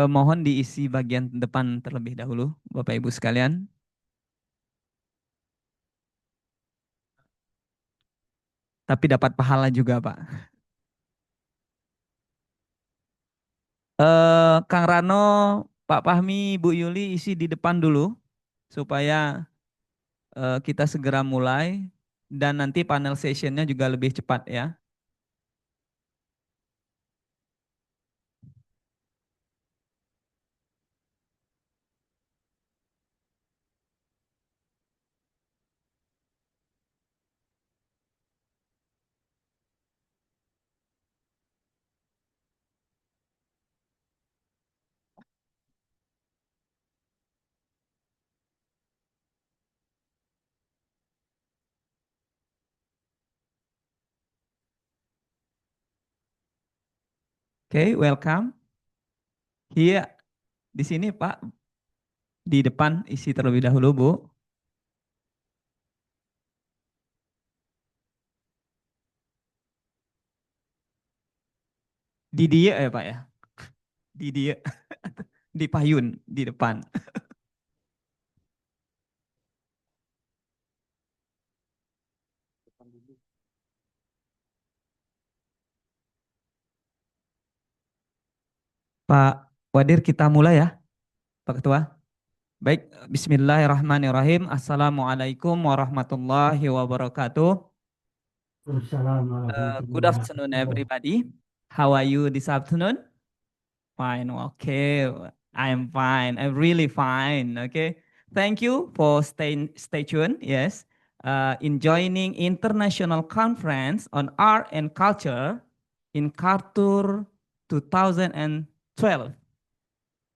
Mohon diisi bagian depan terlebih dahulu, Bapak Ibu sekalian. Tapi dapat pahala juga, Pak. Kang Rano, Pak Fahmi, Bu Yuli isi di depan dulu supaya kita segera mulai dan nanti panel sessionnya juga lebih cepat ya. Oke, welcome. Iya, di sini Pak, di depan isi terlebih dahulu Bu. Di dia ya Pak ya, di dia, di payun, di depan. Pak Wadir kita mulai ya, Pak Ketua. Baik, Bismillahirrahmanirrahim. Assalamualaikum warahmatullahi wabarakatuh. Waalaikumsalam warahmatullahi Good afternoon, wabarakatuh. everybody. How are you this afternoon? Fine. Okay. I'm fine. I'm really fine. Okay. Thank you for stay tuned. Yes. In joining international conference on art and culture in INCARTURE 2012,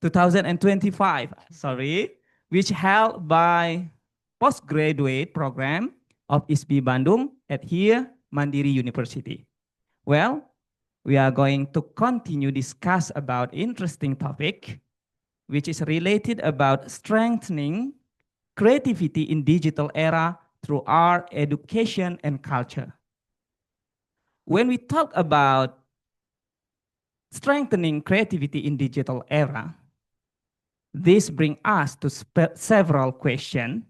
2025, sorry, which held by postgraduate program of ISB Bandung at here Mandiri University. Well, we are going to continue discuss about interesting topic, which is related about strengthening creativity in digital era through art, education, and culture. When we talk about strengthening creativity in digital era, this brings us to several questions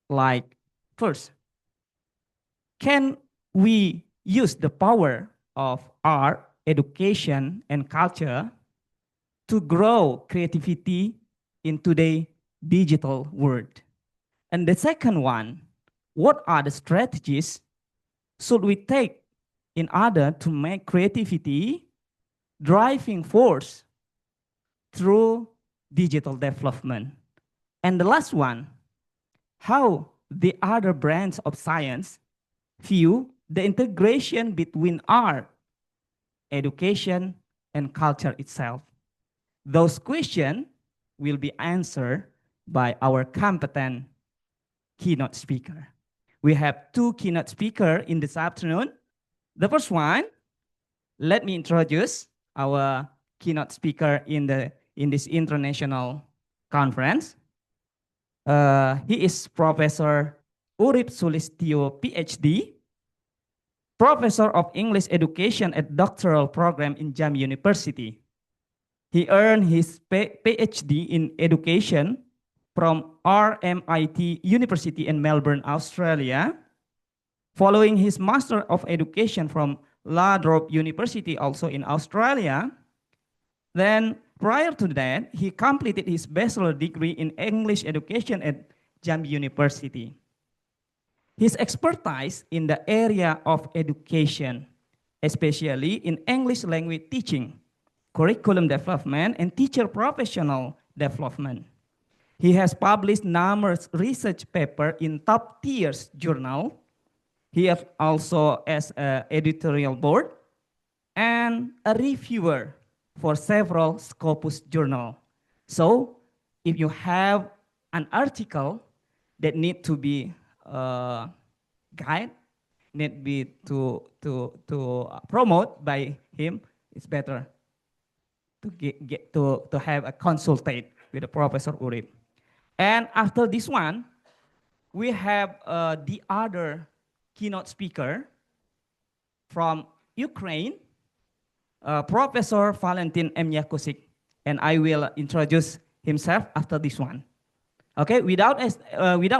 like, first, can we use the power of art, education, and culture to grow creativity in today's digital world? And the second one, what are the strategies should we take in order to make creativity driving force through digital development? And the last one, how the other branches of science view the integration between art, education, and culture itself. Those questions will be answered by our competent keynote speaker. We have two keynote speakers in this afternoon. The first one, let me introduce our keynote speaker in this international conference. He is Professor Urip Sulistyo, PhD, Professor of English Education at doctoral program in Jam University. He earned his PhD in education from RMIT University in Melbourne, Australia. Following his Master of Education from Ladrop University, also in Australia. Then prior to that, he completed his bachelor degree in English education at Jam University. His expertise in the area of education, especially in English language teaching, curriculum development, and teacher professional development. He has published numerous research papers in top tiers journal. He has also as an editorial board and a reviewer for several Scopus journal. So if you have an article that need to be guide, need be to promote by him, it's better to get to have a consultate with the Professor Urip. And after this one, we have the other keynote speaker from Ukraine, Professor Valentin M. Yakusik. And I will introduce himself after this one. Okay, without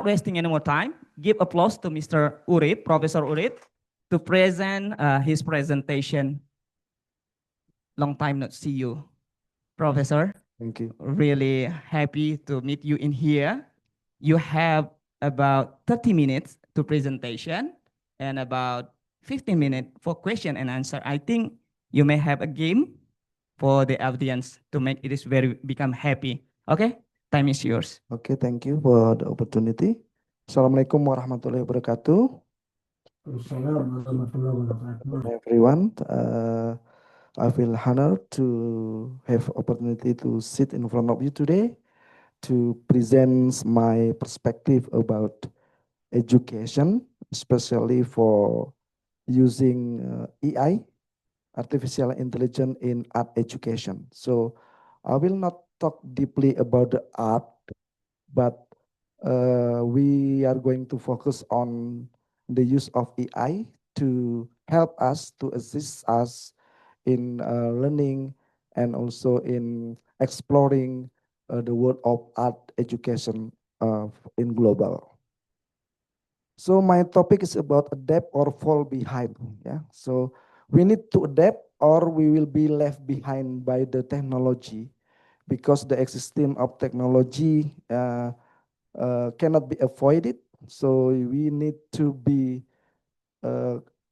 wasting any more time, give applause to Mr. Urit, Professor Urit, to present his presentation. Long time not see you, Professor. Thank you. Really happy to meet you in here. You have about 30 minutes to presentation and about 15 minutes for question and answer. I think you may have a game for the audience to make it is very become happy. Okay, time is yours. Okay, thank you for the opportunity. Assalamualaikum warahmatullahi wabarakatuh. Assalamualaikum warahmatullahi wabarakatuh. Everyone, I feel honored to have opportunity to sit in front of you today to present my perspective about education, especially for using AI, artificial intelligence in art education. So I will not talk deeply about the art, but we are going to focus on the use of AI to help us, to assist us in learning and also in exploring the world of art education in global. So my topic is about adapt or fall behind. Yeah. So we need to adapt or we will be left behind by the technology because the existence of technology cannot be avoided. So we need to be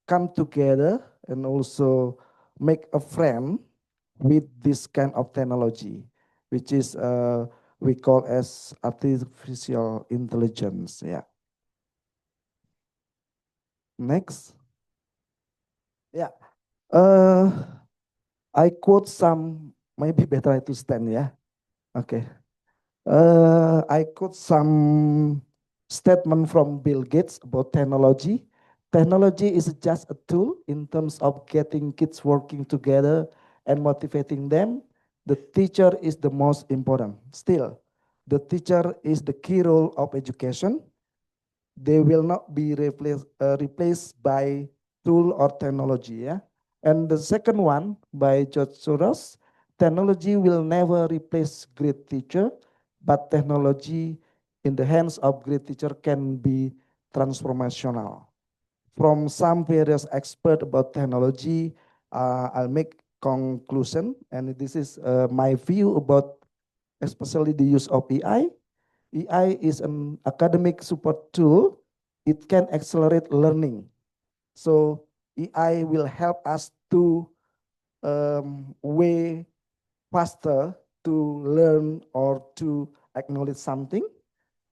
come together and also make a friend with this kind of technology, which is we call as artificial intelligence. Yeah. Next. Yeah. Uh, I quote some. Maybe better I to stand. Yeah. Okay. I quote some statement from Bill Gates about technology. Technology is just a tool in terms of getting kids working together and motivating them. The teacher is the most important. Still, the teacher is the key role of education. They will not be replaced by tool or technology. Yeah. And the second one by George Soros, technology will never replace great teacher, but technology in the hands of great teacher can be transformational. From some various experts about technology, I'll make conclusion, and this is my view about especially the use of AI. AI is an academic support tool. It can accelerate learning. So AI will help us to way faster to learn or to acknowledge something.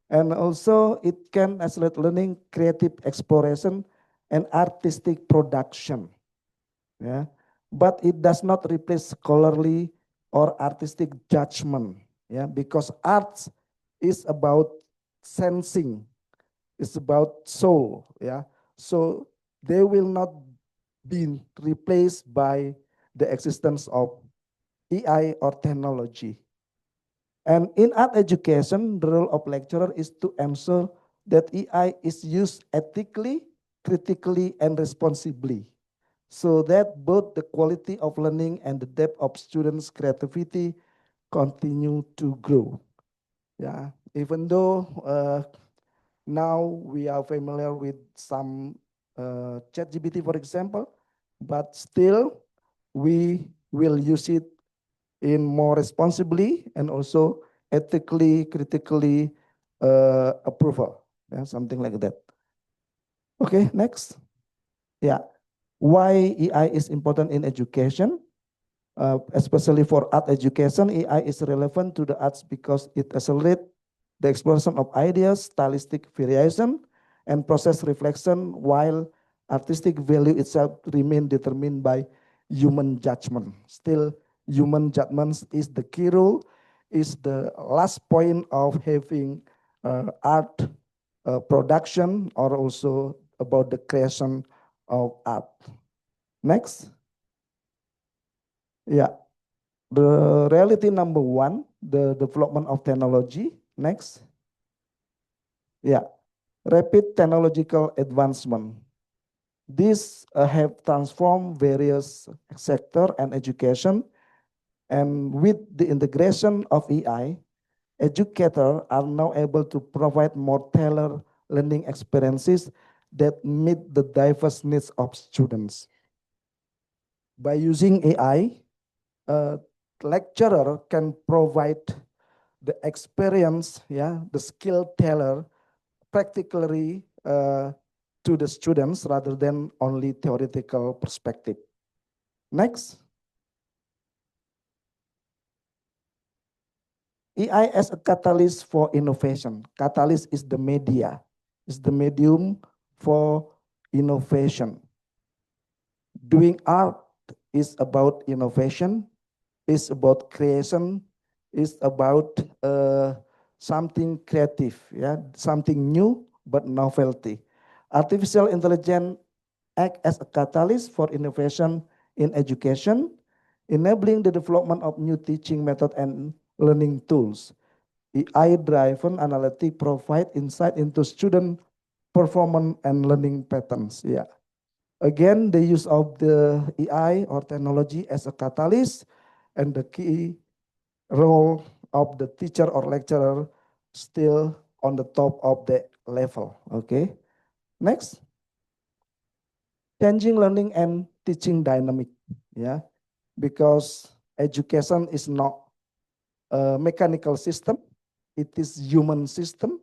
And also it can accelerate learning, creative exploration, and artistic production. Yeah. But it does not replace scholarly or artistic judgment. Yeah, because arts is about sensing, it's about soul. Yeah. So they will not be replaced by the existence of AI or technology. And in art education, the role of lecturer is to ensure that AI is used ethically, critically, and responsibly, so that both the quality of learning and the depth of students' creativity continue to grow. Yeah, even though now we are familiar with some ChatGPT, for example, but still we will use it in more responsibly and also ethically, critically approval, yeah, something like that. Okay, next. Yeah, why AI is important in education? Especially for art education, AI is relevant to the arts because it accelerates the exploration of ideas, stylistic variation, and process reflection, while artistic value itself remain determined by human judgment. Still, human judgment is the key role, is the last point of having art production or also about the creation of art. Next. Yeah. The reality number one, the development of technology. Next. Yeah, rapid technological advancement. These have transformed various sector and education, and with the integration of AI, educators are now able to provide more tailored learning experiences that meet the diverse needs of students. By using AI, a lecturer can provide the experience, the skill tailor practically to the students rather than only theoretical perspective. Next, AI as a catalyst for innovation. Catalyst is the media, is the medium for innovation. Doing art is about innovation, is about creation, is about something creative, something new but novelty. Artificial intelligence act as a catalyst for innovation in education, enabling the development of new teaching method and learning tools. AI-driven analytics provide insight into student performance and learning patterns. Yeah. Again, the use of the AI or technology as a catalyst and the key role of the teacher or lecturer still on the top of the level. Okay. Next, changing learning and teaching dynamic. Yeah, because education is not a mechanical system; it is human system.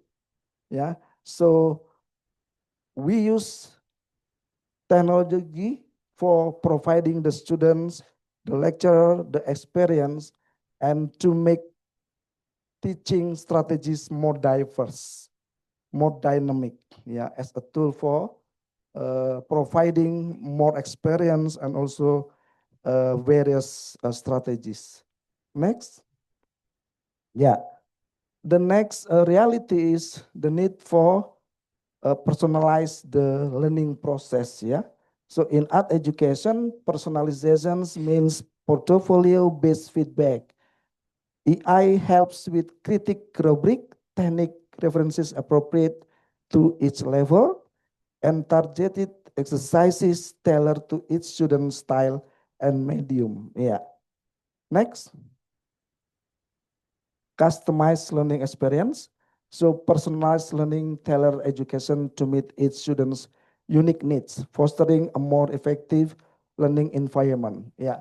Yeah, so we use technology for providing the students, the lecturer, the experience, and to make teaching strategies more diverse, more dynamic, as a tool for providing more experience and also various strategies. Next. Yeah. The next reality is the need for personalize the learning process. Yeah. So in art education, personalizations means portfolio-based feedback. AI helps with critic rubric, technique references appropriate to each level, and targeted exercises tailored to each student's style and medium. Yeah. Next, customized learning experience. So personalized learning tailor education to meet each student's unique needs, fostering a more effective learning environment. Yeah.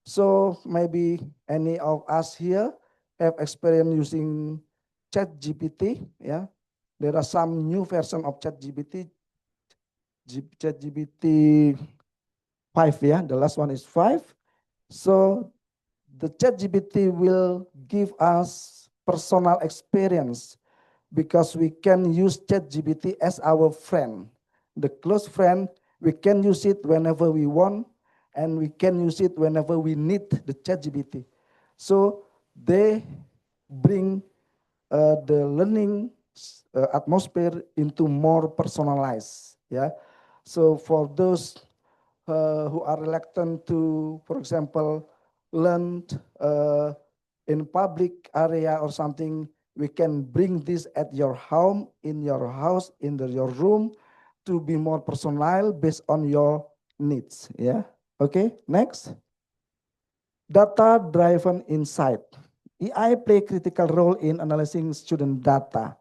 So maybe any of us here have experience using ChatGPT. Yeah. There are some new version of ChatGPT, ChatGPT 5. Yeah. The last one is 5. So the ChatGPT will give us personal experience because we can use ChatGPT as our friend. The close friend, we can use it whenever we want, and we can use it whenever we need the ChatGPT. So they bring the learning atmosphere into more personalized. Yeah. So for those who are reluctant to, for example, learn in public area or something, we can bring this at your home, in your house, in your room, to be more personal based on your needs. Yeah. Okay. Next. Data-driven insight. AI play a critical role in analyzing student data,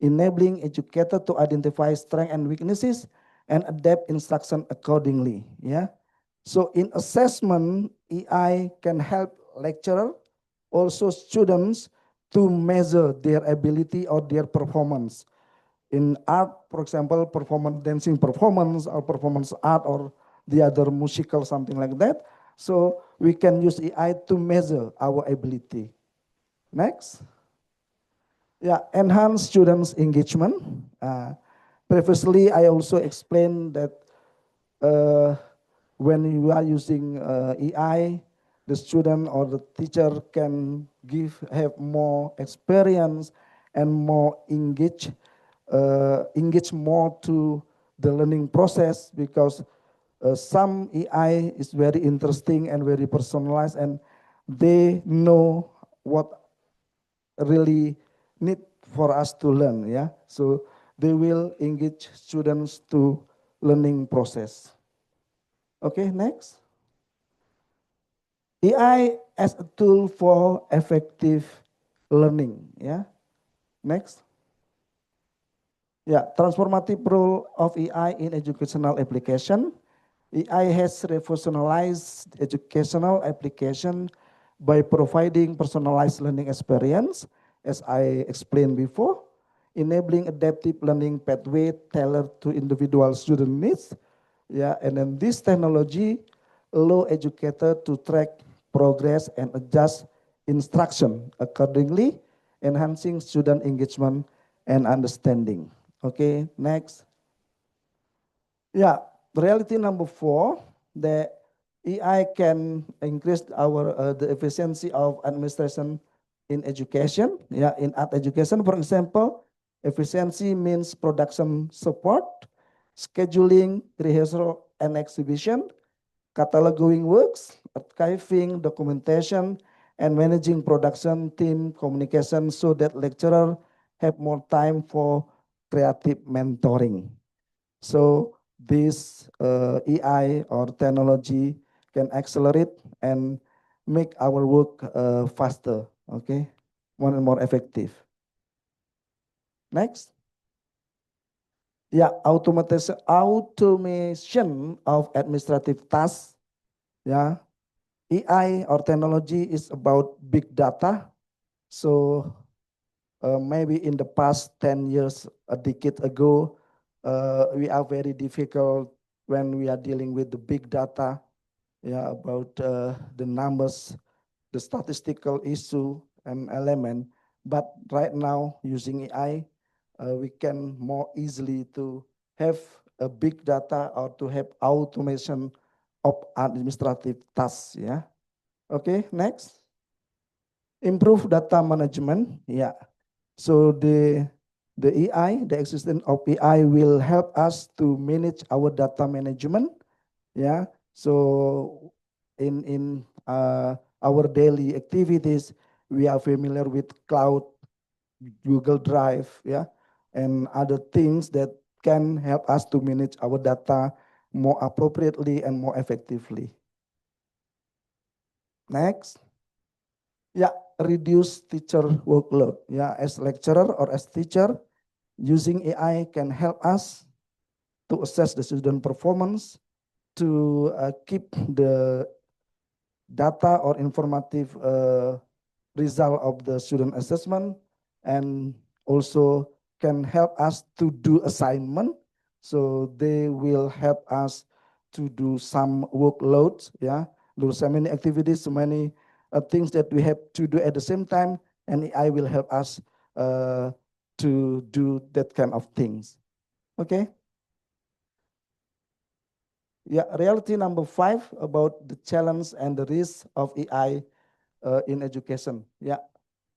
enabling educators to identify strengths and weaknesses and adapt instruction accordingly. Yeah. So in assessment, AI can help lecturer, also students, to measure their ability or their performance. In art, for example, performance dancing performance or performance art or the other musical, something like that. So we can use AI to measure our ability. Next. Yeah, enhance students' engagement. Previously, I also explained that when you are using AI, the student or the teacher can have more experience and more engage more to the learning process because some AI is very interesting and very personalized, and they know what really need for us to learn. Yeah, so they will engage students to learning process. Okay, next. AI as a tool for effective learning. Yeah, next. Yeah, transformative role of AI in educational application. AI has revolutionized educational application by providing personalized learning experience, as I explained before, enabling adaptive learning pathway tailored to individual student needs. Yeah, and then this technology allow educator to track progress and adjust instruction accordingly, enhancing student engagement and understanding. Okay, next. Yeah, reality number 4, the AI can increase our the efficiency of administration in education. Yeah, in art education, for example, efficiency means production support, scheduling, rehearsal, and exhibition, cataloging works, archiving, documentation, and managing production team communication so that lecturer have more time for creative mentoring. So this AI or technology can accelerate and make our work faster, okay, more and more effective. Next. Yeah, automation of administrative tasks. Yeah, AI or technology is about big data. So maybe in the past 10 years, a decade ago, we are very difficult when we are dealing with the big data, yeah, about the numbers, the statistical issue and element. But right now, using AI, we can more easily to have a big data or to have automation of administrative tasks. Yeah. Okay. Next. Improve data management. Yeah. So the AI, the existence of AI will help us to manage our data management. Yeah. So in our daily activities, we are familiar with cloud, Google Drive, yeah, and other things that can help us to manage our data more appropriately and more effectively. Next. Yeah, reduce teacher workload. Yeah, as lecturer or as teacher, using AI can help us to assess the student performance, to keep the data or informative result of the student assessment, and also can help us to do assignment. So they will help us to do some workloads, yeah, do so many activities, so many things that we have to do at the same time, and AI will help us to do that kind of things. Okay. Yeah, reality number 5 about the challenge and the risk of AI in education. Yeah,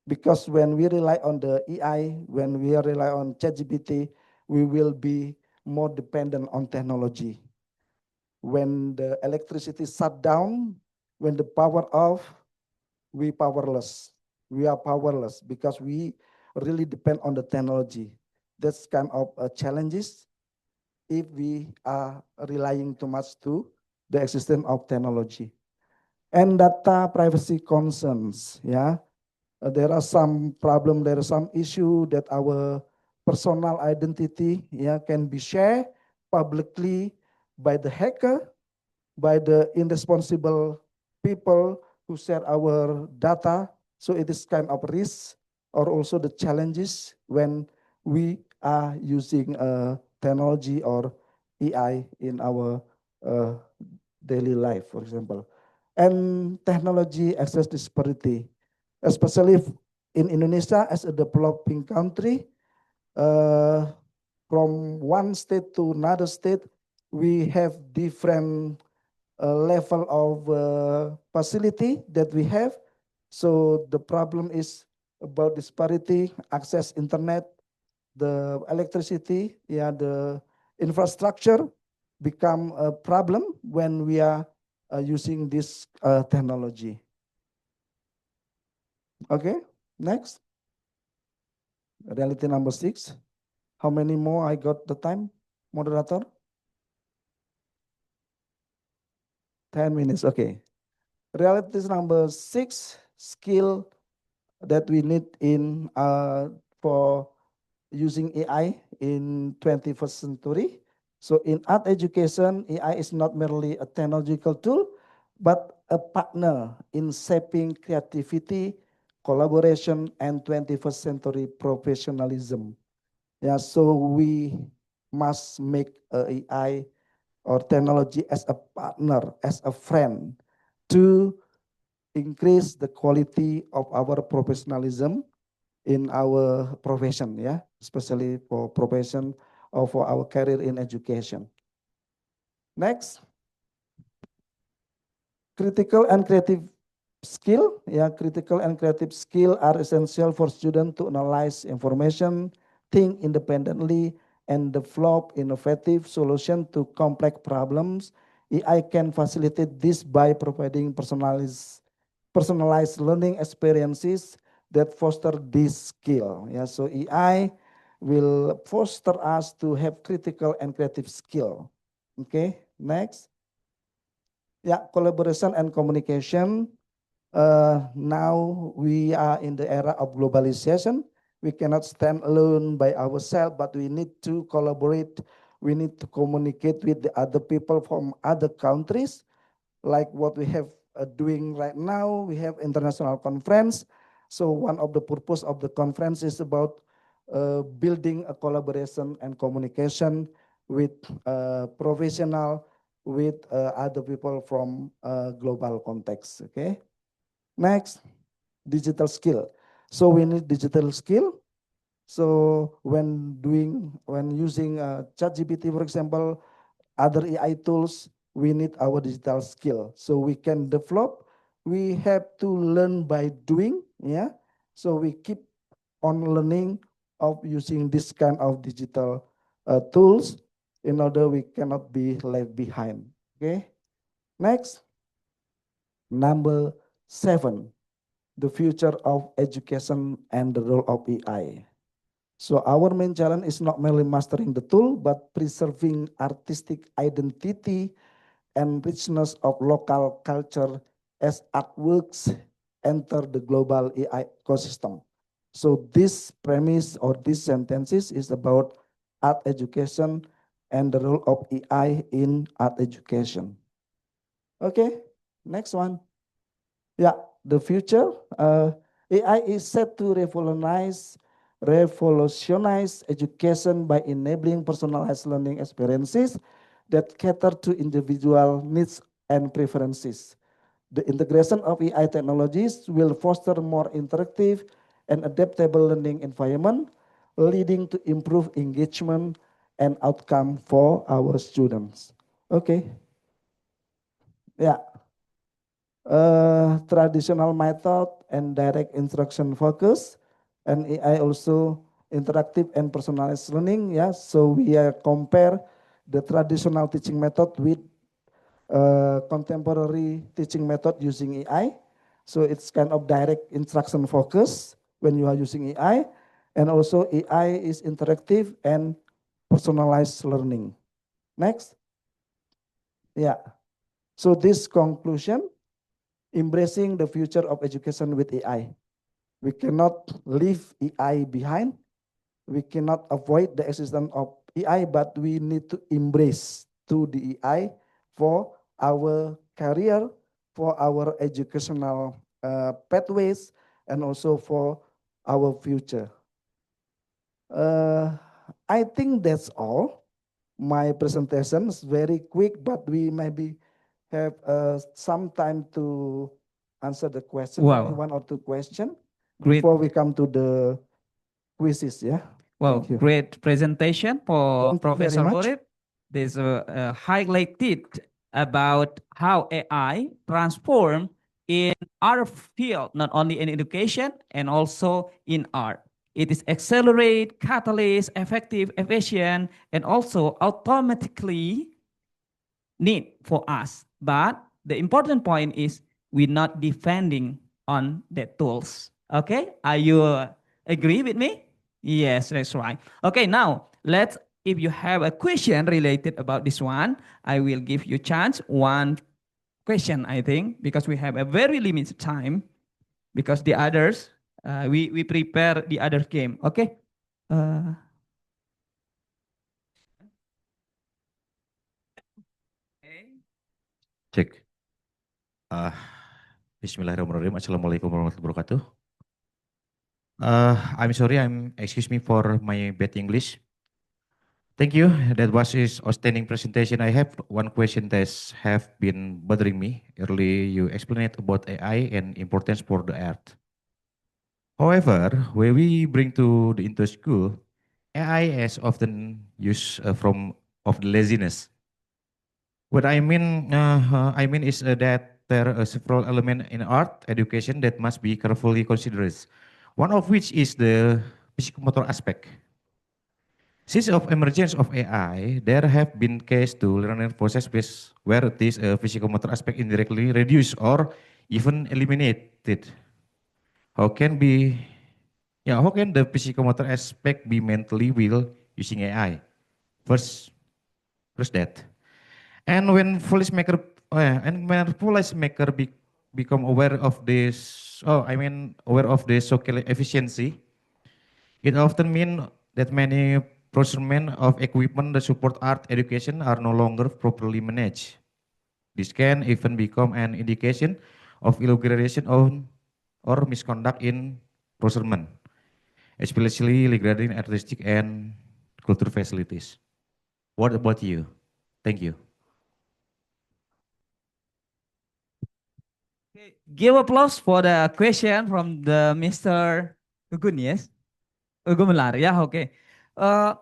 because when we rely on the AI, when we rely on ChatGPT, we will be more dependent on technology. When the electricity shut down, when the power off, we powerless. We are powerless because we really depend on the technology. That's kind of challenges if we are relying too much to the existence of technology. And data privacy concerns, yeah. There are some problem, there are some issue that our personal identity, yeah, can be shared publicly by the hacker, by the irresponsible people who share our data. So it is kind of risk or also the challenges when we are using technology or AI in our daily life, for example. And technology access disparity, especially in Indonesia as a developing country, from one state to another state, we have different level of facility that we have. So the problem is about disparity, access internet, the electricity, yeah, the infrastructure become a problem when we are using this technology. Okay, next. Reality number 6. How many more I got the time, moderator? 10 minutes, okay. Reality number 6, skill that we need in for using AI in 21st century. So in art education, AI is not merely a technological tool, but a partner in shaping creativity, collaboration, and 21st century professionalism. Yeah, so we must make AI or technology as a partner, as a friend, to increase the quality of our professionalism in our profession, yeah, especially for profession or for our career in education. Next, critical and creative skill. Yeah, critical and creative skill are essential for students to analyze information, think independently, and develop innovative solutions to complex problems. AI can facilitate this by providing personalized learning experiences that foster this skill. Yeah, so AI will foster us to have critical and creative skill. Okay, next. Yeah, collaboration and communication. Now we are in the era of globalization. We cannot stand alone by ourselves, but we need to collaborate. We need to communicate with the other people from other countries, like what we have doing right now. We have international conference. So one of the purpose of the conference is about building a collaboration and communication with professional, with other people from global context. Okay. Next, digital skill. So we need digital skill. So when using ChatGPT, for example, other AI tools, we need our digital skill. So we can develop, we have to learn by doing, yeah. So we keep on learning of using this kind of digital tools in order we cannot be left behind, okay. Next, number 7, the future of education and the role of AI. So our main challenge is not merely mastering the tool, but preserving artistic identity and richness of local culture as artworks enter the global AI ecosystem. So this premise or this sentences is about art education and the role of AI in art education. Okay, next one. Yeah, the future. AI is set to revolutionize education by enabling personalized learning experiences that cater to individual needs and preferences. The integration of AI technologies will foster more interactive and adaptable learning environment, leading to improved engagement and outcome for our students. Okay. Yeah. Traditional method and direct instruction focus, and AI also interactive and personalized learning. Yeah, so we compare the traditional teaching method with contemporary teaching method using AI. So it's kind of direct instruction focus when you are using AI, and also AI is interactive and personalized learning. Next. Yeah. So this conclusion, embracing the future of education with AI. We cannot leave AI behind. We cannot avoid the existence of AI, but we need to embrace to the AI for our career, for our educational pathways, and also for our future. I think that's all. My presentation is very quick, but we maybe have some time to answer the question, Wow. maybe 1 or 2 questions Great. before we come to the quizzes. Yeah. Well, Thank you. great presentation for Thank you very Professor much. Urip. This highlighted about how AI transform in our field, not only in education and also in art. It is accelerate, catalyst, effective, efficient, and also automatically need for us. But the important point is we're not depending on the tools. Okay, are you agree with me? Yes, that's right. Okay, now let's, if you have a question related about this one, I will give you chance one question, I think, because we have a very limited time, because the others, we prepare the other game. Okay. Uh, okay. Cek. Uh, Bismillahirrahmanirrahim. Assalamualaikum warahmatullahi wabarakatuh. I'm sorry, excuse me for my bad English. Thank you. That was his outstanding presentation. I have one question that have been bothering me. Early you explained about AI and importance for the earth. However, when we bring into school, AI is often used from of the laziness. What I mean is that there are several elements in art education that must be carefully considered. One of which is the psychomotor aspect. Since of emergence of AI, there have been cases to learning process based where this psychomotor aspect indirectly reduced or even eliminated. How can be how can the psychomotor aspect be mentally will using AI? First, first that. And when policymaker become aware of this, aware of the social efficiency, it often means that many procurement of equipment that support art education are no longer properly managed. This can even become an indication of illegal or misconduct in procurement, especially regarding artistic and cultural facilities. What about you? Thank you. Okay. Give applause for the question from the Mr. Ugun, yes? Ugumelar, yeah, okay. Uh,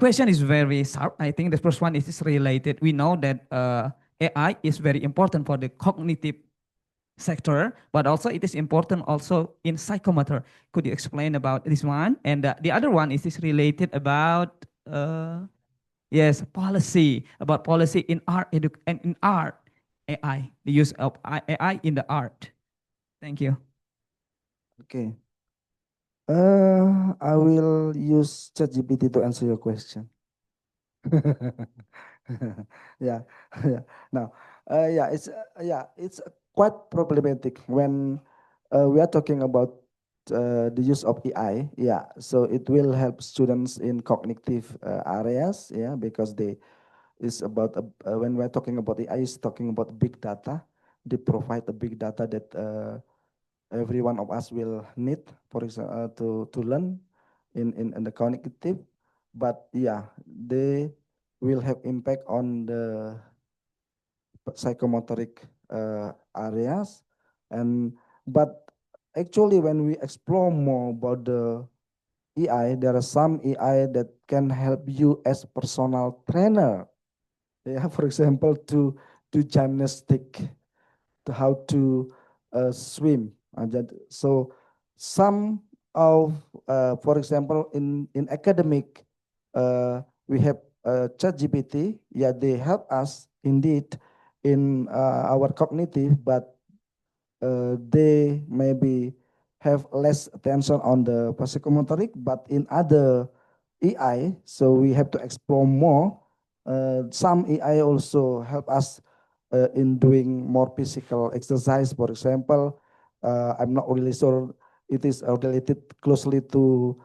Question is very sharp. I think the first one is related. We know that AI is very important for the cognitive sector, but also it is important also in psychomotor. Could you explain about this one? And the other one is related about yes, policy, about policy in art and in art AI, the use of AI in the art. Thank you. Okay. I will use ChatGPT to answer your question. Yeah, yeah. Now, it's quite problematic when we are talking about the use of AI. Yeah, so it will help students in cognitive areas. Yeah, because they is about when we're talking about AI, is talking about big data. They provide the big data that every one of us will need, for example, to learn in the cognitive. But yeah, they will have impact on the psychomotoric areas. And but actually, when we explore more about the AI, there are some AI that can help you as personal trainer. Yeah, for example, to do gymnastic, to how to swim. So some of, for example, in academic, we have ChatGPT. Yeah, they help us indeed in our cognitive, but they maybe have less attention on the psychomotoric, but in other AI, so we have to explore more. Some AI also help us in doing more physical exercise. For example, I'm not really sure it is related closely to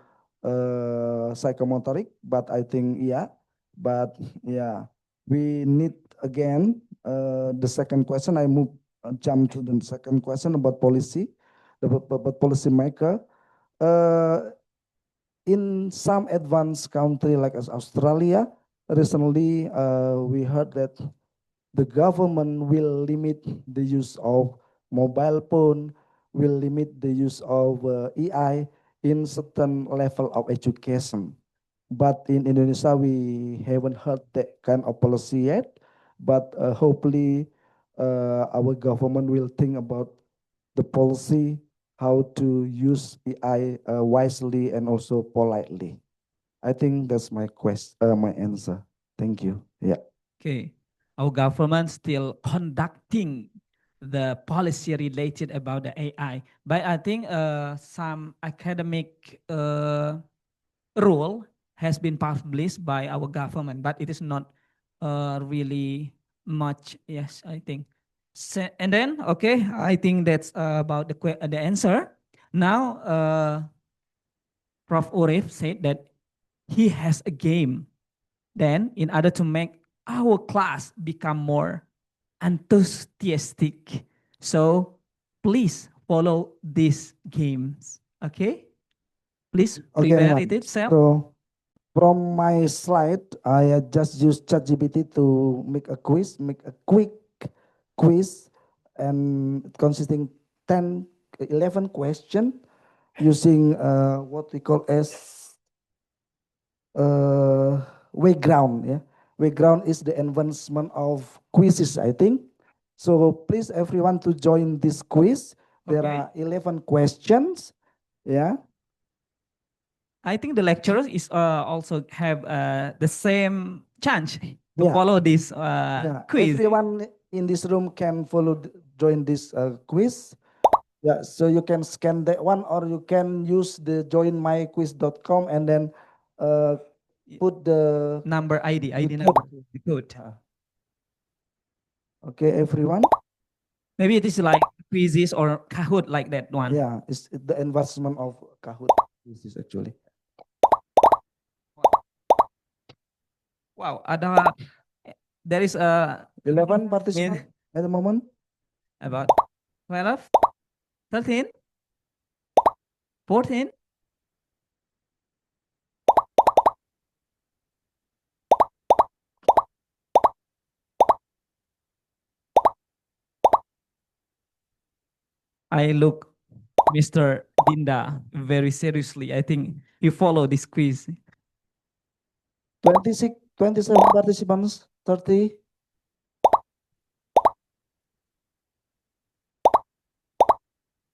psychomotoric, but I think yeah. But yeah, we need again the second question. I move jump to the second question about policy, about policy maker. Uh, in some advanced country like as Australia, recently we heard that the government will limit the use of mobile phone, will limit the use of AI in certain level of education. But in Indonesia, we haven't heard that kind of policy yet. But hopefully, our government will think about the policy, how to use AI wisely and also politely. I think that's my my answer. Thank you. Yeah. Okay. Our government still conducting the policy related about the AI, but I think some academic rule has been published by our government, but it is not really much. Yes, I think. And then, okay, I think that's about the answer. Now, Prof. Orif said that he has a game. Then, in order to make our class become more enthusiastic, so please follow these games. Okay, please Okay, prepare Ahmad. it itself. So from my slide, I just use ChatGPT to make a quiz, make a quick quiz, and consisting 10, 11 question using what we call as Wayground. Yeah, Wayground is the advancement of quizzes, I think. So please everyone to join this quiz. There Okay. are 11 questions. Yeah. I think the lecturers is also have the same chance to Yeah. follow this Yeah, quiz. everyone in this room can follow, join this quiz. Yeah, so you can scan that one or you can use the joinmyquiz.com and then put the Number ID the number, code. the code. Okay, everyone. Maybe it is like quizzes or Kahoot like that one. Yeah, it's the advancement of Kahoot. This is actually. Wow, there is a 11 participants at the moment. about 12, 13, 14. I look Mr. Dinda very seriously. I think he follow this quiz. 26, 27 participants, 30.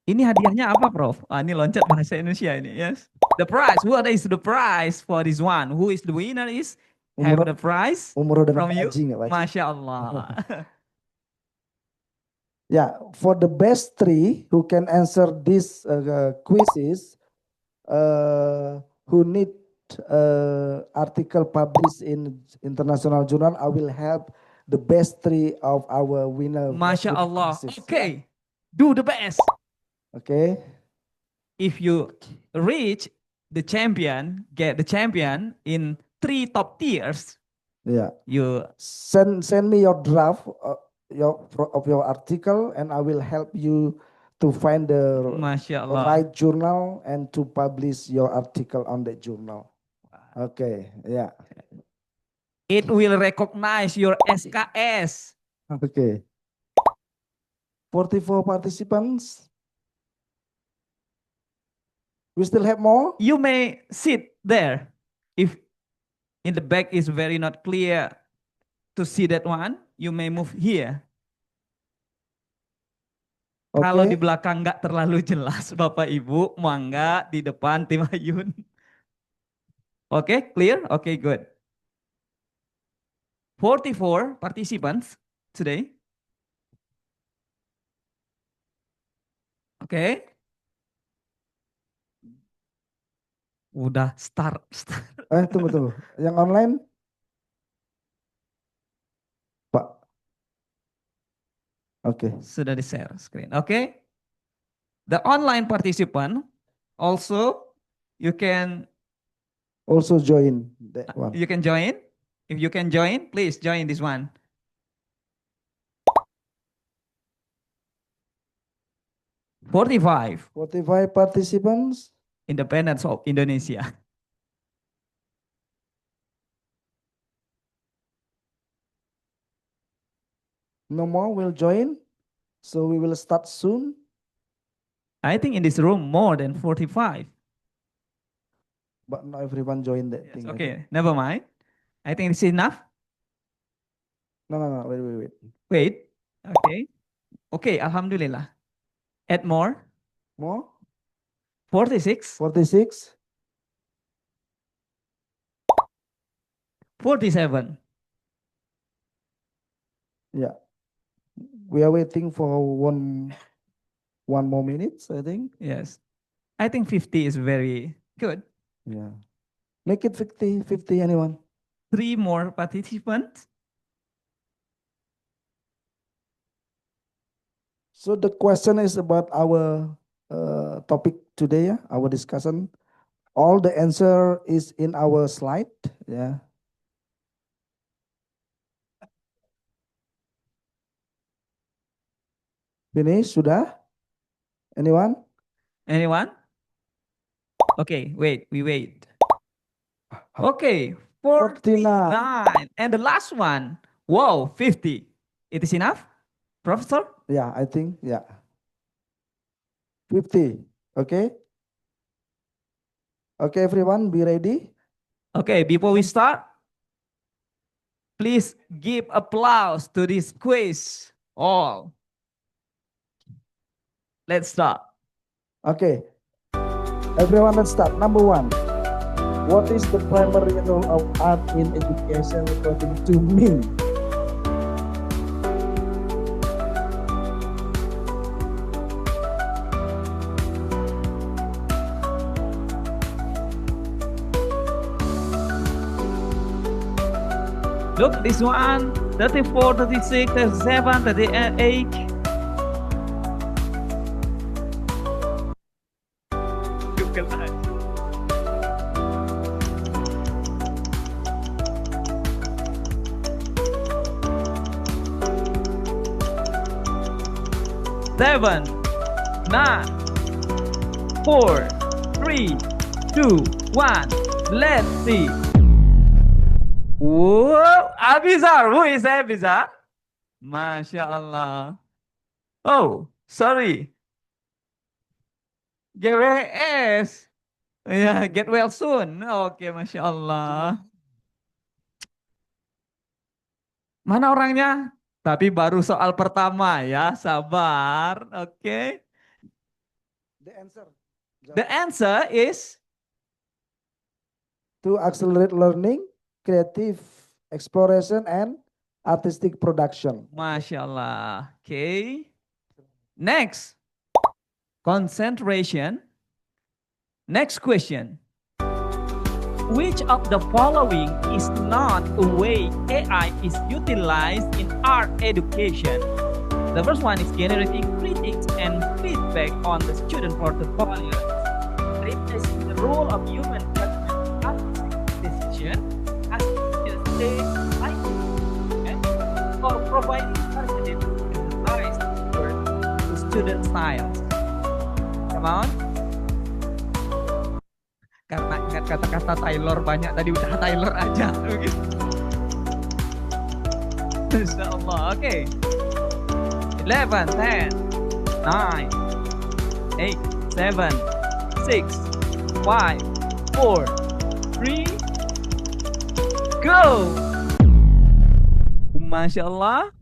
Ini hadiahnya apa, Prof? Ah, ini loncat bahasa Indonesia ini, yes. The prize, what is the prize for this one? Who is the winner is have the prize Umur udah from you? haji nggak, Pak? Masya Allah. Yeah, for the best three who can answer these quizzes, who need article published in international journal, I will help the best three of our winner. Masya Allah. quizzes. Okay, do the best. Okay. If you reach the champion, get the champion in 3 top tiers, Yeah. you Send me your draft of your article, and I will help you to find the Masya Allah. right journal and to publish your article on that journal. Okay. Yeah. It will recognize your SKS. Okay. 44 participants. We still have more? You may sit there. If in the back is very not clear to see that one, you may move here. Okay. Kalau di belakang nggak terlalu jelas, Bapak Ibu, mangga di depan tim Ayun. Okay, clear? Okay, good. 44 participants today. Okay. Udah start. Tunggu. Yang online? Pak. Okay. Sudah di-share screen. Okay. The online participant also you can Also join that one. you can join. If you can join, please join this one. "45 45 participants. Independence of Indonesia." No more will join. So we will start soon. I think in this room more than 45. But not everyone join that Yes, thing. I think. okay, never mind. I think it's enough. No. Wait. Wait. Okay. Okay, Alhamdulillah. Add more. More? 46, 46. 47. Yeah. We are waiting for one more minute, I think. Yes. I think 50 is very good. Yeah. Make it 50-50, anyone? 3 more participants. So the question is about our topic today, our discussion. All the answer is in our slide. Yeah. Finish, sudah? Anyone? Anyone? Okay, wait, we wait. Okay, 49. And the last one, wow, 50. It is enough, Professor? Yeah, I think, yeah. 50, okay? Okay, everyone, be ready. Okay, before we start, please give applause to this quiz. All. Let's start. Okay. Everyone, let's start. Number 1. What is the primary role of art in education according to me? Look, this one, 34, 36, 37, 38. Seven, 9, 4, 3, 2, 1. Let's see. Whoa, Abizar. Who is Abizar? Masya Allah. Oh, sorry. GWS. Yeah, get well soon. Oke, Masya Allah. Mana orangnya? Tapi baru soal pertama ya, sabar. Oke. The answer. The answer is To accelerate learning, creative exploration, and artistic production. Masya Allah. Okay. Next. Concentration. Next question. Which of the following is not a way AI is utilized in art education? The first one is generating critics and feedback on the student portfolio, replacing the role of human judgment in artistic decision as teachers say, or providing targeted advice to student styles. Come on. Karena ingat kata-kata Taylor banyak tadi, udah Taylor aja. Insyaallah. Oke. 11, 10, 9, 8, 7, 6, 5, 4, 3, go. Masya Allah.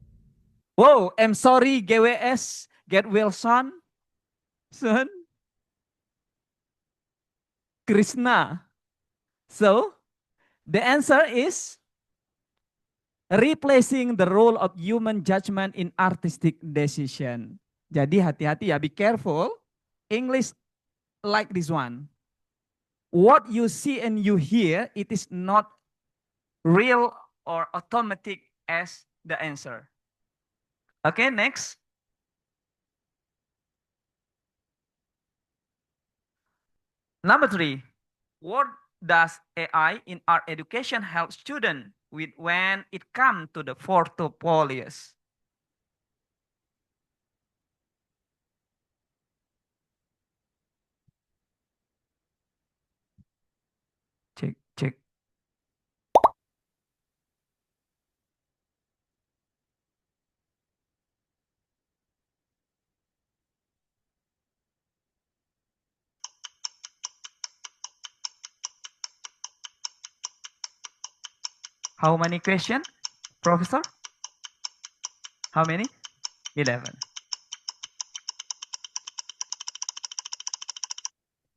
Wow, I'm sorry GWS, get well son. Son. Krishna. So, the answer is replacing the role of human judgment in artistic decision. Jadi hati-hati ya, be careful. English like this one. What you see and you hear, it is not real or automatic as the answer. Okay, next. Number 3, what does AI in art education help students with when it comes to the portfolios? Cek, cek. How many questions, Professor? How many? 11.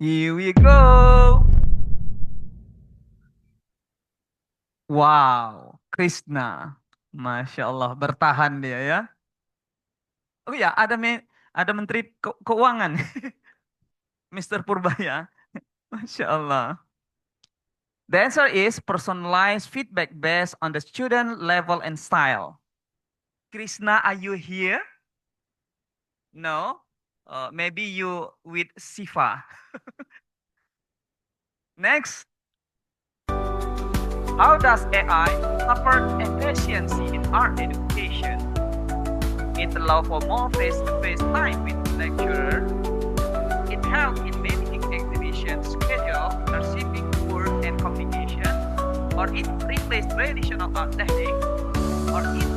Here we go. Wow, Krishna. Masya Allah, bertahan dia ya. Oh ya, ada Menteri Keuangan, Mr. Purbaya. Masya Allah. The answer is personalized feedback based on the student level and style. Krishna, are you here? No? Maybe you with Siva. Next. How does AI support efficiency in art education? It allows for more face-to-face time with the lecturer. It helps in managing exhibition schedule, receiving work and communication, or it replaces traditional art techniques, or it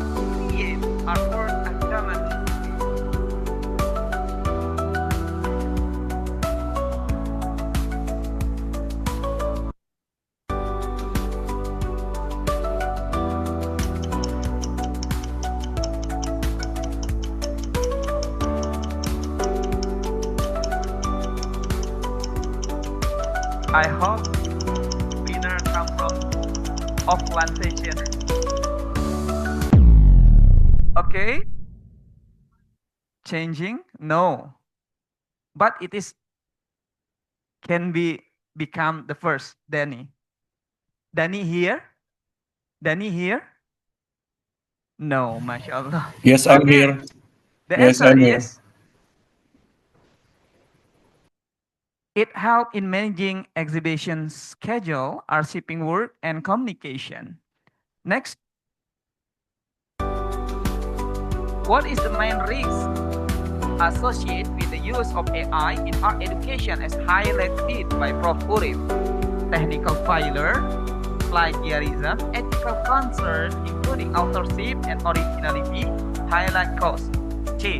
creates artwork academically. I hope winner come from offline session. Okay. Changing? No. But it is can become the first. Danny. Danny here? Danny here? No, mashallah. Yes, I'm Okay. here. The Yes, answer I'm here. is it helps in managing exhibition schedule, archiving work, and communication. Next. What is the main risk associated with the use of AI in art education as highlighted by Prof. Urip? Technical failure, plagiarism, ethical concern, including authorship and originality, highlight cost. C.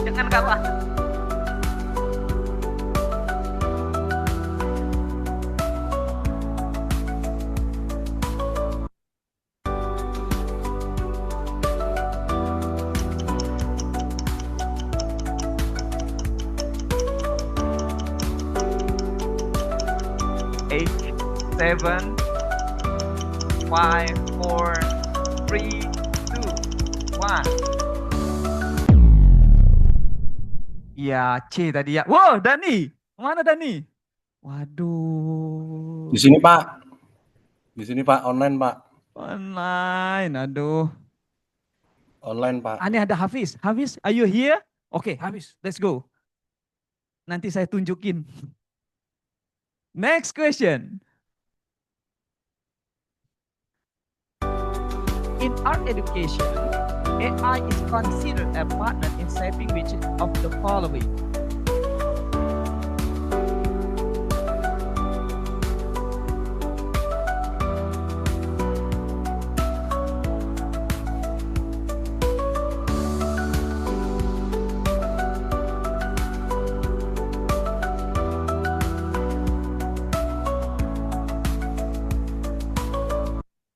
Jangan kalah. Eight, 7, 5, 4, 3, 2, 1. Ya, C tadi ya. Wow, Dani. Mana Dani? Waduh. Di sini, Pak. Di sini, Pak. Online, Pak. Online, aduh. Online, Pak. Ini ada Hafiz. Hafiz, are you here? Oke, Hafiz, let's go. Nanti saya tunjukin. Next question. In art education, AI is considered a partner in shaping which of the following?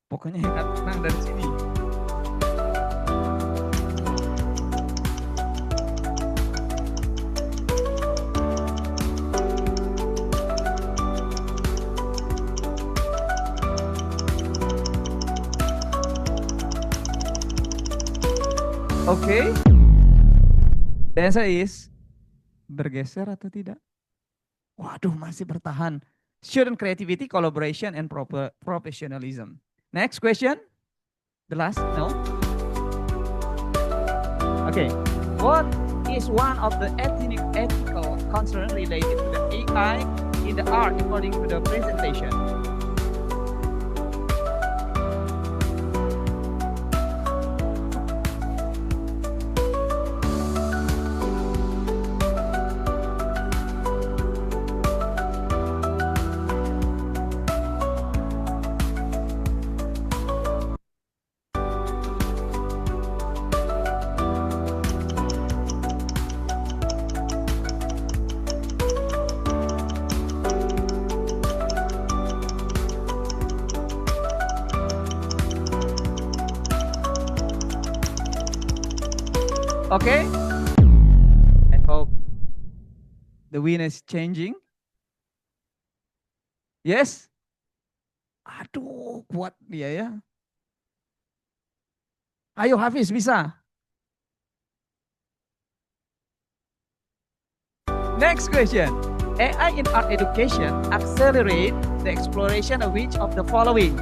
Pokoknya yang tenang dari sini. Oke. The answer is bergeser atau tidak? Waduh, masih bertahan. Student creativity, collaboration, and professionalism. Next question. The last, no? Okay. What is one of the ethical concerns related to the AI in the art according to the presentation? Okay. I hope the winner is changing. Yes. Aduh, kuat dia ya. Ayo Hafiz, bisa. Next question. AI in art education accelerate the exploration of which of the following?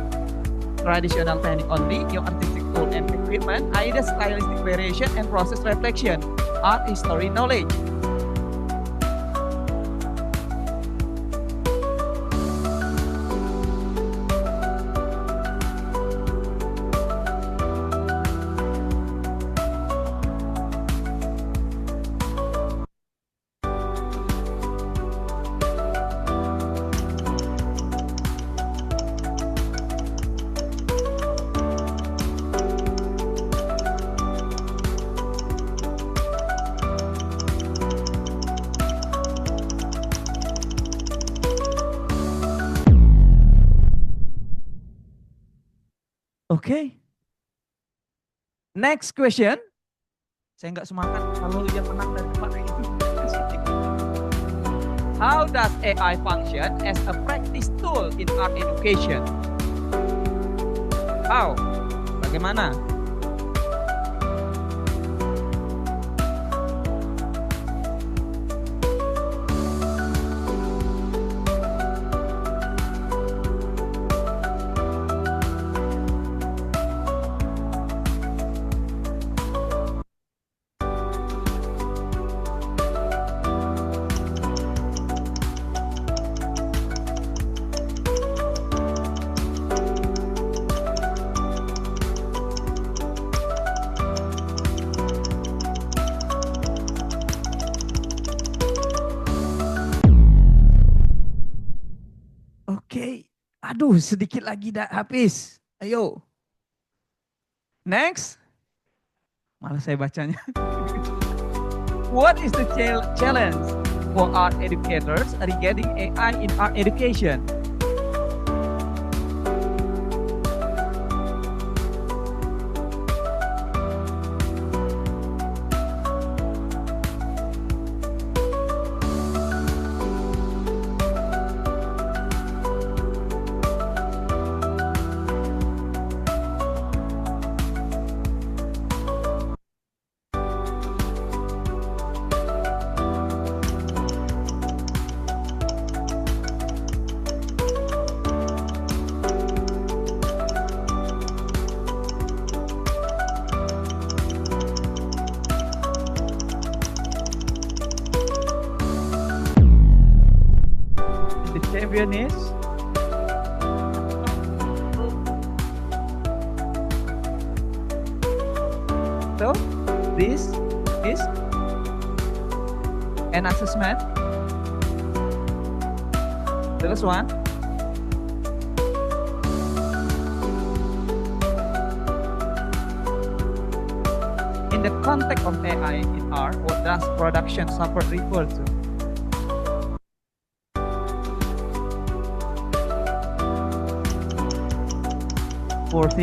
Traditional technique only, new artistic tool and equipment, either stylistic variation and process reflection, art history knowledge. Oke. Next question. Saya nggak semangat kalau yang menang dari depan itu. How does AI function as a practice tool in art education? How? Bagaimana? Oke, aduh sedikit lagi dah habis. Ayo. Next. Malah saya bacanya. What is the challenge for art educators regarding AI in art education? Champion is so this is an assessment. Terus one. In the context of AI in art, what does production support refer to? Fourth.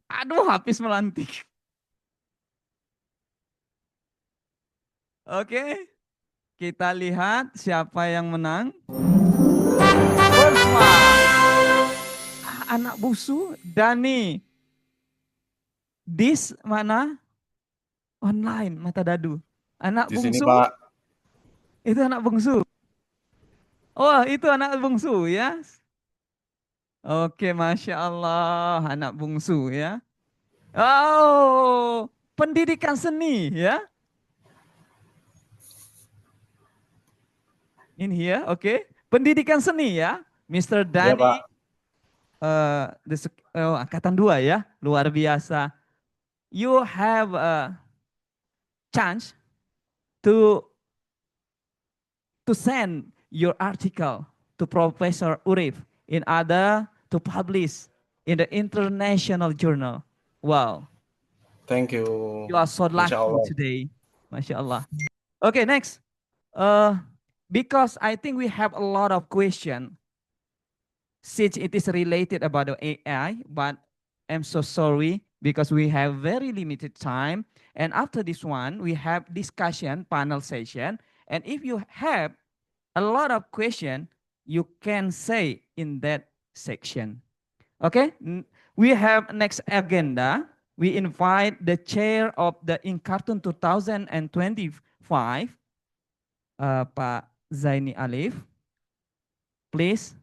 Aduh, habis melantik. Oke, kita lihat siapa yang menang. First one. Anak bungsu Dani. Dis mana? Online mata dadu. Anak Di bungsu. sini, Pak. Itu anak bungsu. Oh, itu anak bungsu ya. Oke, Masya Allah, anak bungsu ya. Oh, pendidikan seni ya. In here, oke. Pendidikan seni ya. Mr. Iya, Dani. Pak. Angkatan 2 ya, luar biasa. You have a chance to send your article to Professor Urif in order to publish in the international journal. Wow. Thank you. You are so lucky Insya Allah. today. Masya Allah. Okay, next. Because I think we have a lot of questions since it is related about the AI, but I'm so sorry because we have very limited time. And after this one, we have discussion panel session. And if you have a lot of question, you can say in that section. Okay, we have next agenda. We invite the chair of the INCARTURE 2025, Pak Zaini Alif. Please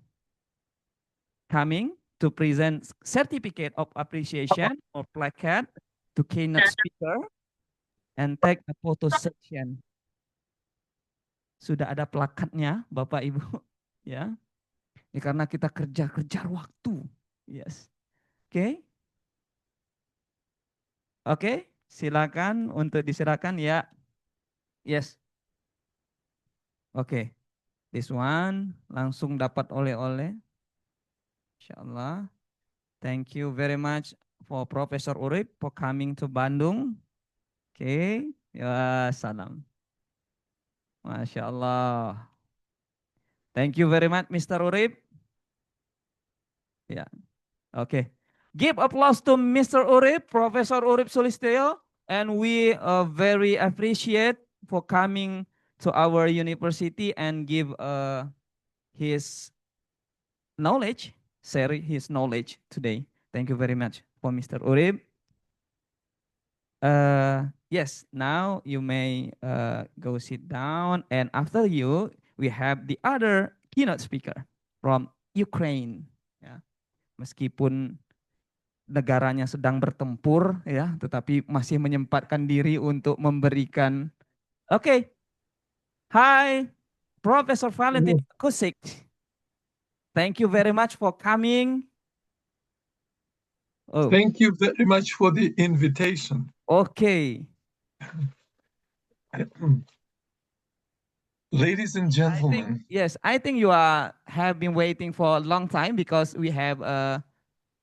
coming to present certificate of appreciation or placard to keynote speaker and take a photo section. Sudah ada plakatnya, Bapak Ibu, ya. Ya karena kita kejar waktu. Yes. Oke. Oke, silakan untuk diserahkan ya. Yes. Oke. This one langsung dapat oleh-oleh. Insyaallah. Thank you very much for Professor Urip for coming to Bandung. Oke. Ya, salam. Masya Allah. Thank you very much, Mr. Urip. Ya, oke. Give applause to Mr. Urip, Professor Urip Sulistyo, and we very appreciate for coming to our university and give his knowledge, share his knowledge today. Thank you very much for Mr. Urip. Yes, now you may go sit down, and after you, we have the other keynote speaker from Ukraine. Ya. Meskipun negaranya sedang bertempur, ya, tetapi masih menyempatkan diri untuk memberikan. Okay. Hi, Professor Valentin Kusik. Thank you very much for coming. Oh. Thank you very much for the invitation. Okay. Ladies and gentlemen. I think you have been waiting for a long time because we have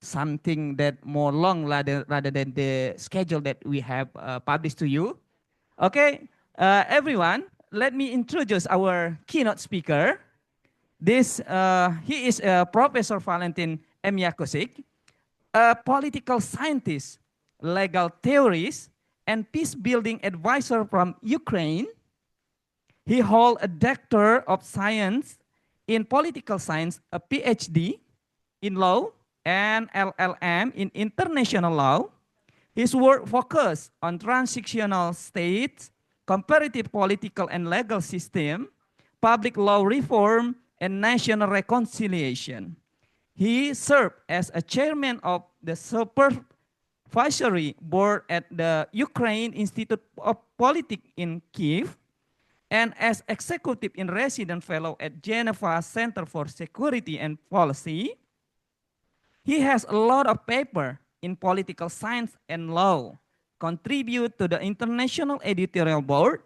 something that more long rather than the schedule that we have published to you. Okay, everyone, let me introduce our keynote speaker. He is Professor Valentin M. Yakosik, a political scientist, legal theorist, and peace-building advisor from Ukraine. He holds a Doctor of Science in Political Science, a PhD in law, and LLM in international law. His work focuses on transitional states, comparative political and legal system, public law reform, and national reconciliation. He served as a chairman of the supervisory board at the Ukraine Institute of Politics in Kyiv, and as executive in resident fellow at Geneva Center for Security and Policy. He has a lot of paper in political science and law, contribute to the International Editorial Board,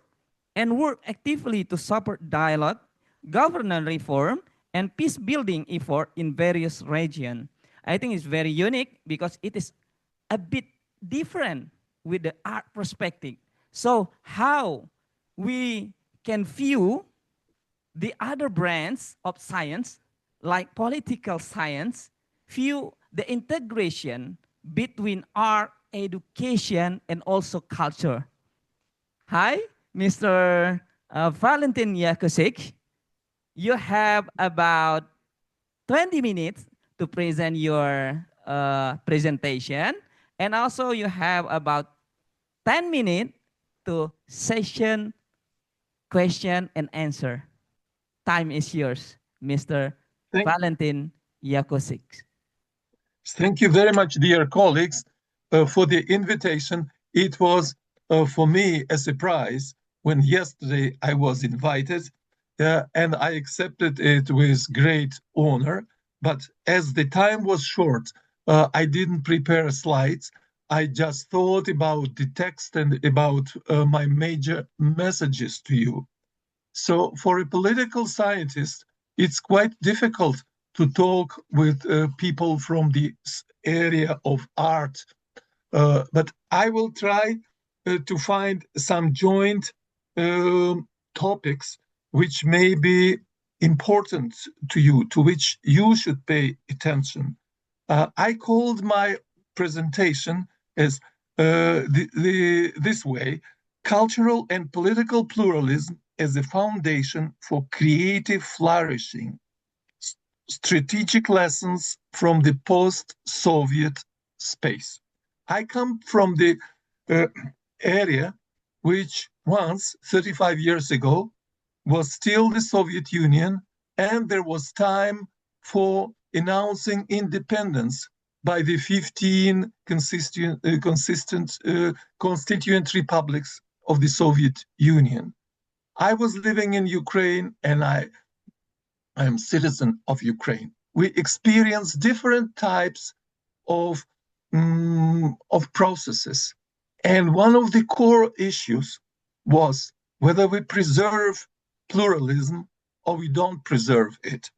and work actively to support dialogue, governance reform, and peace-building effort in various regions. I think it's very unique because it is a bit different with the art perspective. So how we can view the other branches of science, like political science, view the integration between art, education, and also culture. Hi, Mr. Valentin Yakosik. You have about 20 minutes to present your presentation, and also you have about 10 minutes to session question and answer. Time is yours, Mr. Valentin Yakosik. Thank you very much, dear colleagues, for the invitation. It was for me a surprise when yesterday I was invited, and I accepted it with great honor. But as the time was short, I didn't prepare slides. I just thought about the text and about my major messages to you. So for a political scientist, it's quite difficult to talk with people from the area of art. But I will try to find some joint topics which may be important to you, to which you should pay attention. I called my presentation as this way: cultural and political pluralism as a foundation for creative flourishing. Strategic lessons from the post-Soviet space. I come from the area which once, 35 years ago, was still the Soviet Union, and there was time for announcing independence by the 15 constituent republics of the Soviet Union. I was living in Ukraine, and I am citizen of Ukraine. We experienced different types of processes. And one of the core issues was whether we preserve pluralism or we don't preserve it.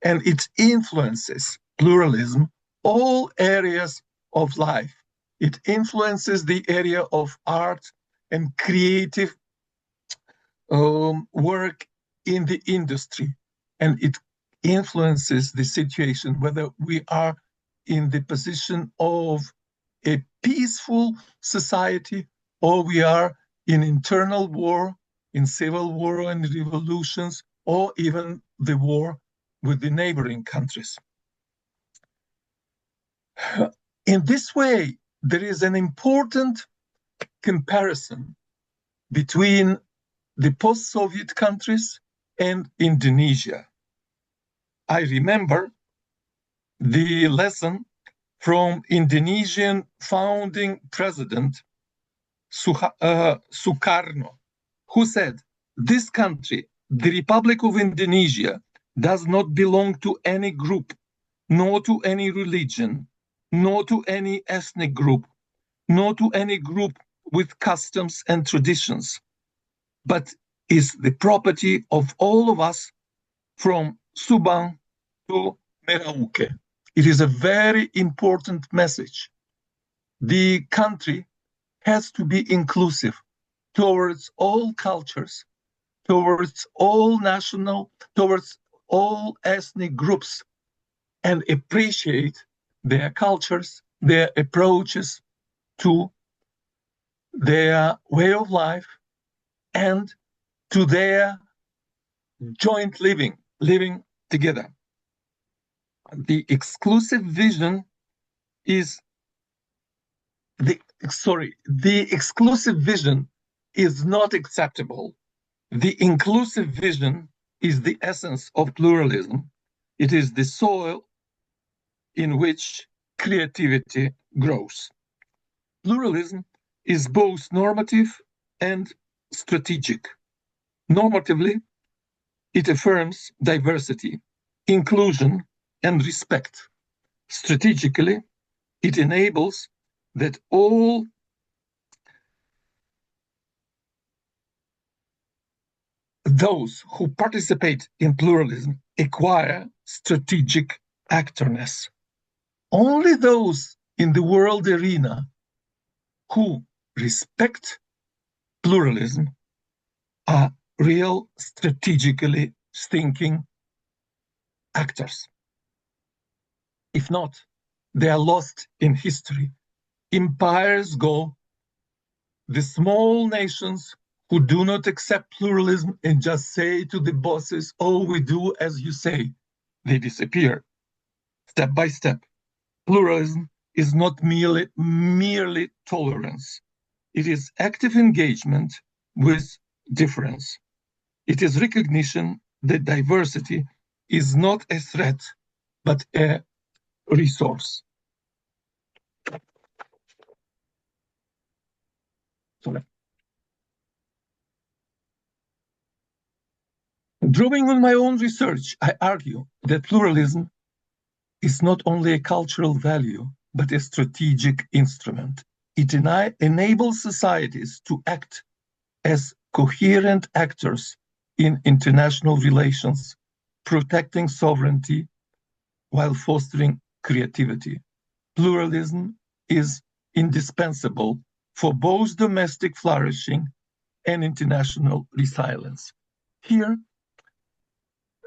And it influences pluralism all areas of life. It influences the area of art and creative work in the industry. And it influences the situation whether we are in the position of a peaceful society or we are in internal war, in civil war and revolutions, or even the war with the neighboring countries. In this way, there is an important comparison between the post-Soviet countries and Indonesia. I remember the lesson from Indonesian founding president Sukarno, who said, "This country, the Republic of Indonesia, does not belong to any group, nor to any religion, nor to any ethnic group, nor to any group with customs and traditions, but is the property of all of us from Subang to Merauke." It is a very important message. The country has to be inclusive towards all cultures, towards all towards all ethnic groups, and appreciate their cultures, their approaches to their way of life, and to their joint living together. The exclusive vision is the exclusive vision is not acceptable. The inclusive vision is the essence of pluralism. It is the soil in which creativity grows. Pluralism is both normative and strategic. Normatively, it affirms diversity, inclusion, and respect. Strategically, it enables that all those who participate in pluralism acquire strategic actorness. Only those in the world arena who respect pluralism are real strategically thinking actors. If not, they are lost in history. Empires go. The small nations who do not accept pluralism and just say to the bosses, "Oh, we do as you say," they disappear step by step. Pluralism is not merely tolerance. It is active engagement with difference. It is recognition that diversity is not a threat, but a resource. Sorry. Drawing on my own research, I argue that pluralism is not only a cultural value, but a strategic instrument. It enables societies to act as coherent actors in international relations, protecting sovereignty while fostering creativity. Pluralism is indispensable for both domestic flourishing and international resilience. Here,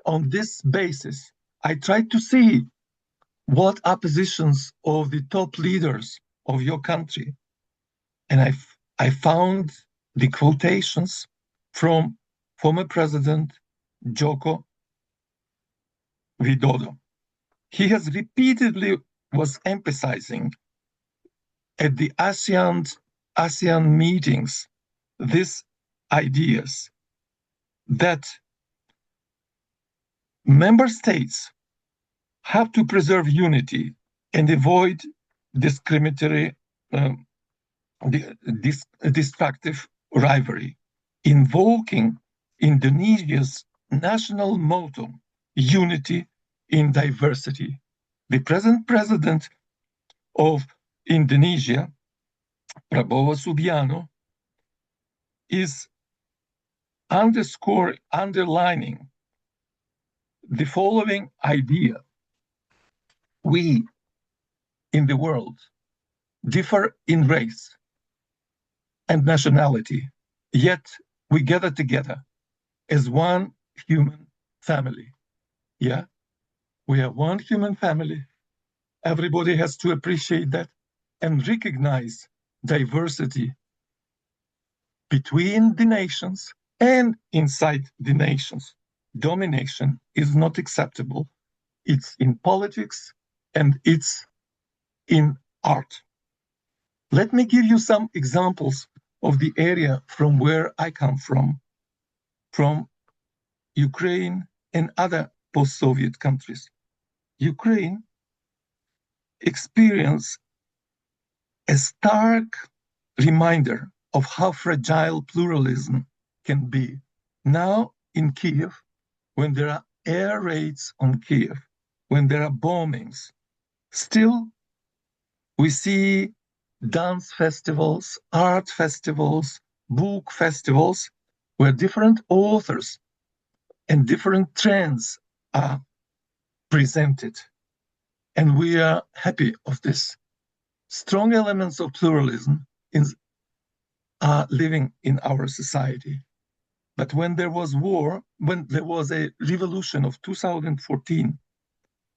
on this basis, I tried to see what are positions of the top leaders of your country. And I found the quotations from former President Joko Widodo. He has repeatedly was emphasizing at the ASEAN meetings these ideas that member states have to preserve unity and avoid discriminatory, destructive rivalry, invoking Indonesia's national motto, unity in diversity. The present president of Indonesia, Prabowo Subianto, is underlining the following idea. We in the world differ in race and nationality, yet we gather together as one human family. Yeah, we are one human family. Everybody has to appreciate that and recognize diversity between the nations and inside the nations. Domination is not acceptable. It's in politics and it's in art. Let me give you some examples of the area from where I come from Ukraine and other post-Soviet countries. Ukraine experienced a stark reminder of how fragile pluralism can be. Now in Kiev, when there are air raids on Kiev, when there are bombings, still we see dance festivals, art festivals, book festivals, where different authors and different trends are presented. And we are happy of this. Strong elements of pluralism are living in our society. But when there was war, when there was a revolution of 2014,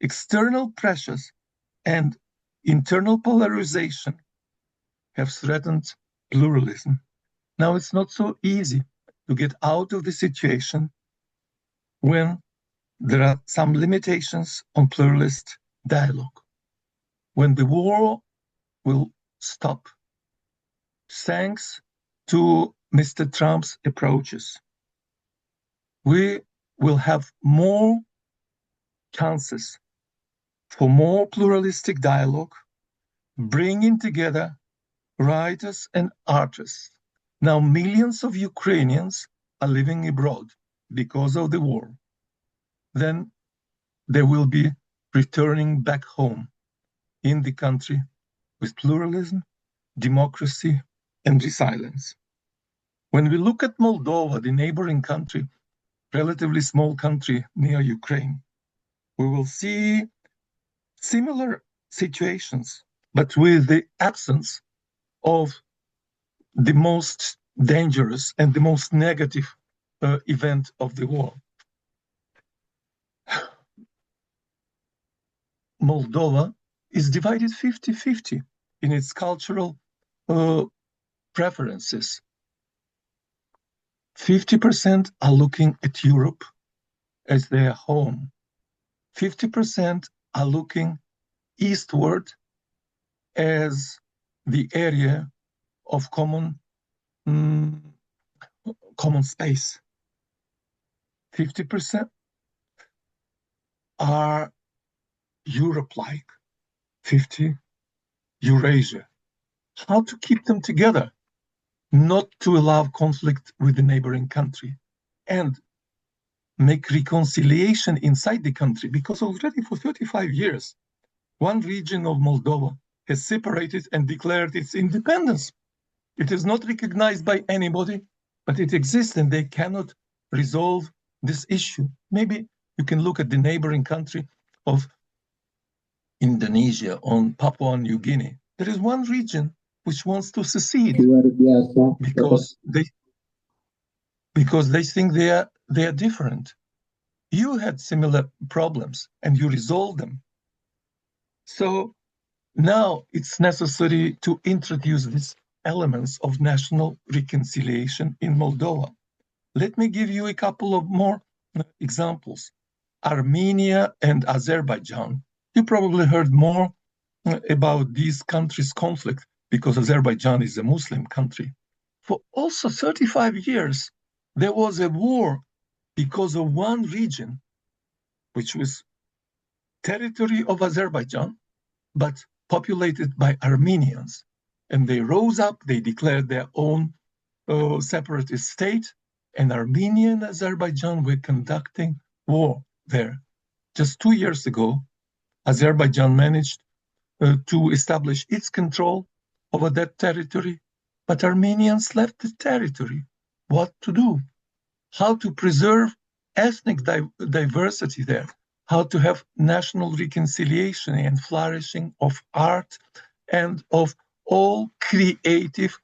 external pressures and internal polarization have threatened pluralism. Now it's not so easy to get out of the situation when there are some limitations on pluralist dialogue. When the war will stop, thanks to Mr. Trump's approaches, we will have more chances for more pluralistic dialogue, bringing together writers and artists. Now, millions of Ukrainians are living abroad because of the war. Then they will be returning back home in the country with pluralism, democracy, and resilience. When we look at Moldova, the neighboring country, relatively small country near Ukraine, we will see similar situations, but with the absence of the most dangerous and the most negative event of the war. Moldova is divided 50-50 in its cultural preferences. 50% are looking at Europe as their home. 50% are looking eastward as the area of common space. 50% are Europe-like, 50 Eurasia. How to keep them together, not to allow conflict with the neighboring country, and make reconciliation inside the country, because already for 35 years, one region of Moldova has separated and declared its independence. It is not recognized by anybody, but it exists and they cannot resolve this issue. Maybe you can look at the neighboring country of Indonesia, on Papua New Guinea. There is one region which wants to secede because they think they are different. You had similar problems and you resolved them. So now it's necessary to introduce these elements of national reconciliation in Moldova. Let me give you a couple of more examples. Armenia and Azerbaijan. You probably heard more about these countries' conflict because Azerbaijan is a Muslim country. For also 35 years, there was a war because of one region, which was territory of Azerbaijan, but populated by Armenians. And they rose up, they declared their own separatist state, and Armenia and Azerbaijan were conducting war there. Just 2 years ago, Azerbaijan managed to establish its control over that territory, but Armenians left the territory. What to do? How to preserve ethnic diversity there? How to have national reconciliation and flourishing of art and of all creative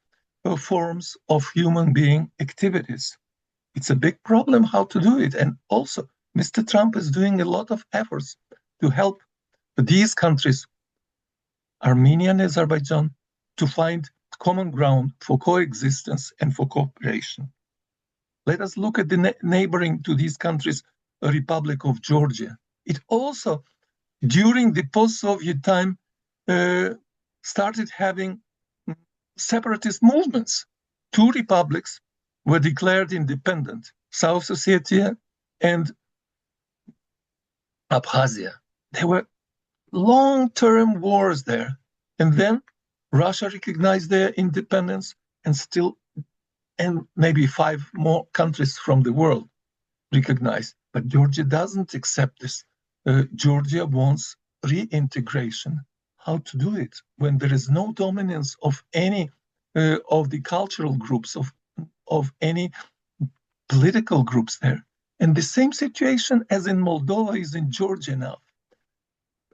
forms of human being activities. It's a big problem how to do it. And also, Mr. Trump is doing a lot of efforts to help these countries, Armenia and Azerbaijan, to find common ground for coexistence and for cooperation. Let us look at the neighboring to these countries, the Republic of Georgia. It also, during the post-Soviet time, started having separatist movements. Two republics were declared independent, South Ossetia and Abkhazia. There were long-term wars there. And then Russia recognized their independence, and maybe 5 more countries from the world recognized. But Georgia doesn't accept this. Georgia wants reintegration. How to do it when there is no dominance of any of the cultural groups, of any political groups there? And the same situation as in Moldova is in Georgia now.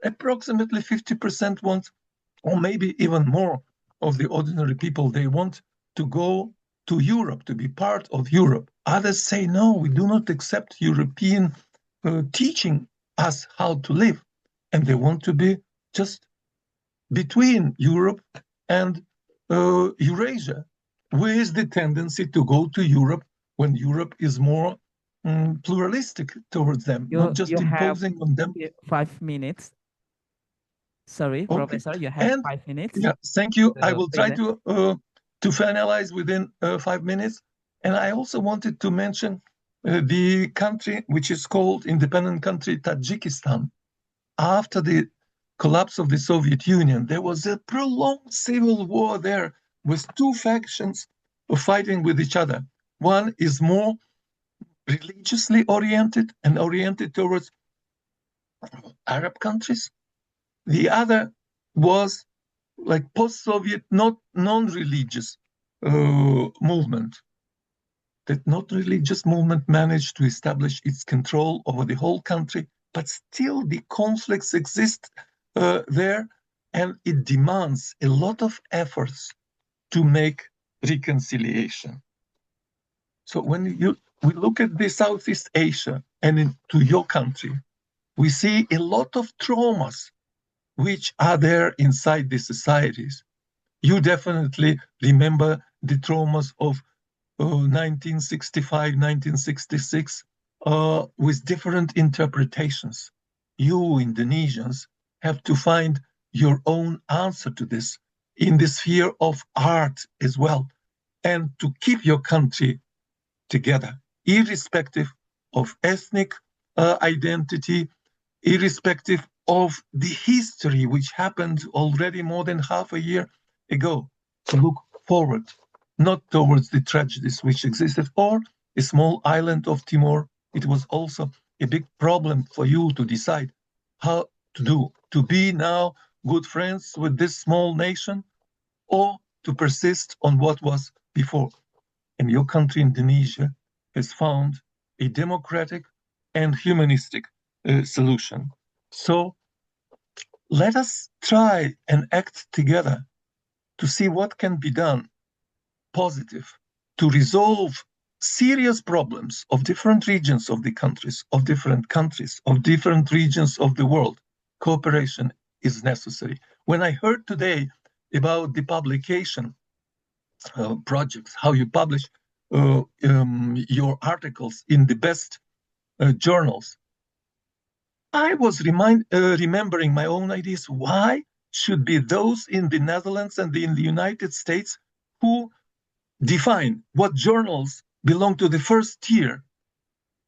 Approximately 50% want, or maybe even more, of the ordinary people, they want to go to Europe, to be part of Europe. Others say, no, we do not accept European teaching us how to live. And they want to be just between Europe and Eurasia, with the tendency to go to Europe when Europe is more pluralistic towards them, not just imposing on them. 5 minutes. Sorry, Okay. Professor, you have And 5 minutes. yeah, thank you. I will try to finalize within 5 minutes. And I also wanted to mention the country which is called independent country Tajikistan. After the collapse of the Soviet Union, there was a prolonged civil war there with 2 factions fighting with each other. One is more religiously oriented and oriented towards Arab countries. The other was like post-Soviet, not non-religious movement. That non-religious movement managed to establish its control over the whole country, but still the conflicts exist there, and it demands a lot of efforts to make reconciliation. So when we look at the Southeast Asia and into your country, we see a lot of traumas which are there inside the societies. You definitely remember the traumas of 1965, 1966, with different interpretations. You, Indonesians, have to find your own answer to this in the sphere of art as well, and to keep your country together, irrespective of ethnic identity, irrespective of the history which happened already more than half a year ago. To look forward, not towards the tragedies which existed, or a small island of Timor. It was also a big problem for you to decide how to do, to be now good friends with this small nation, or to persist on what was before. And your country, Indonesia, has found a democratic and humanistic solution. So let us try and act together to see what can be done positive to resolve serious problems of different regions of the countries, of different regions of the world. Cooperation is necessary. When I heard today about the publication projects, how you publish your articles in the best journals, I was remembering my own ideas. Why should be those in the Netherlands and in the United States who define what journals belong to the first tier,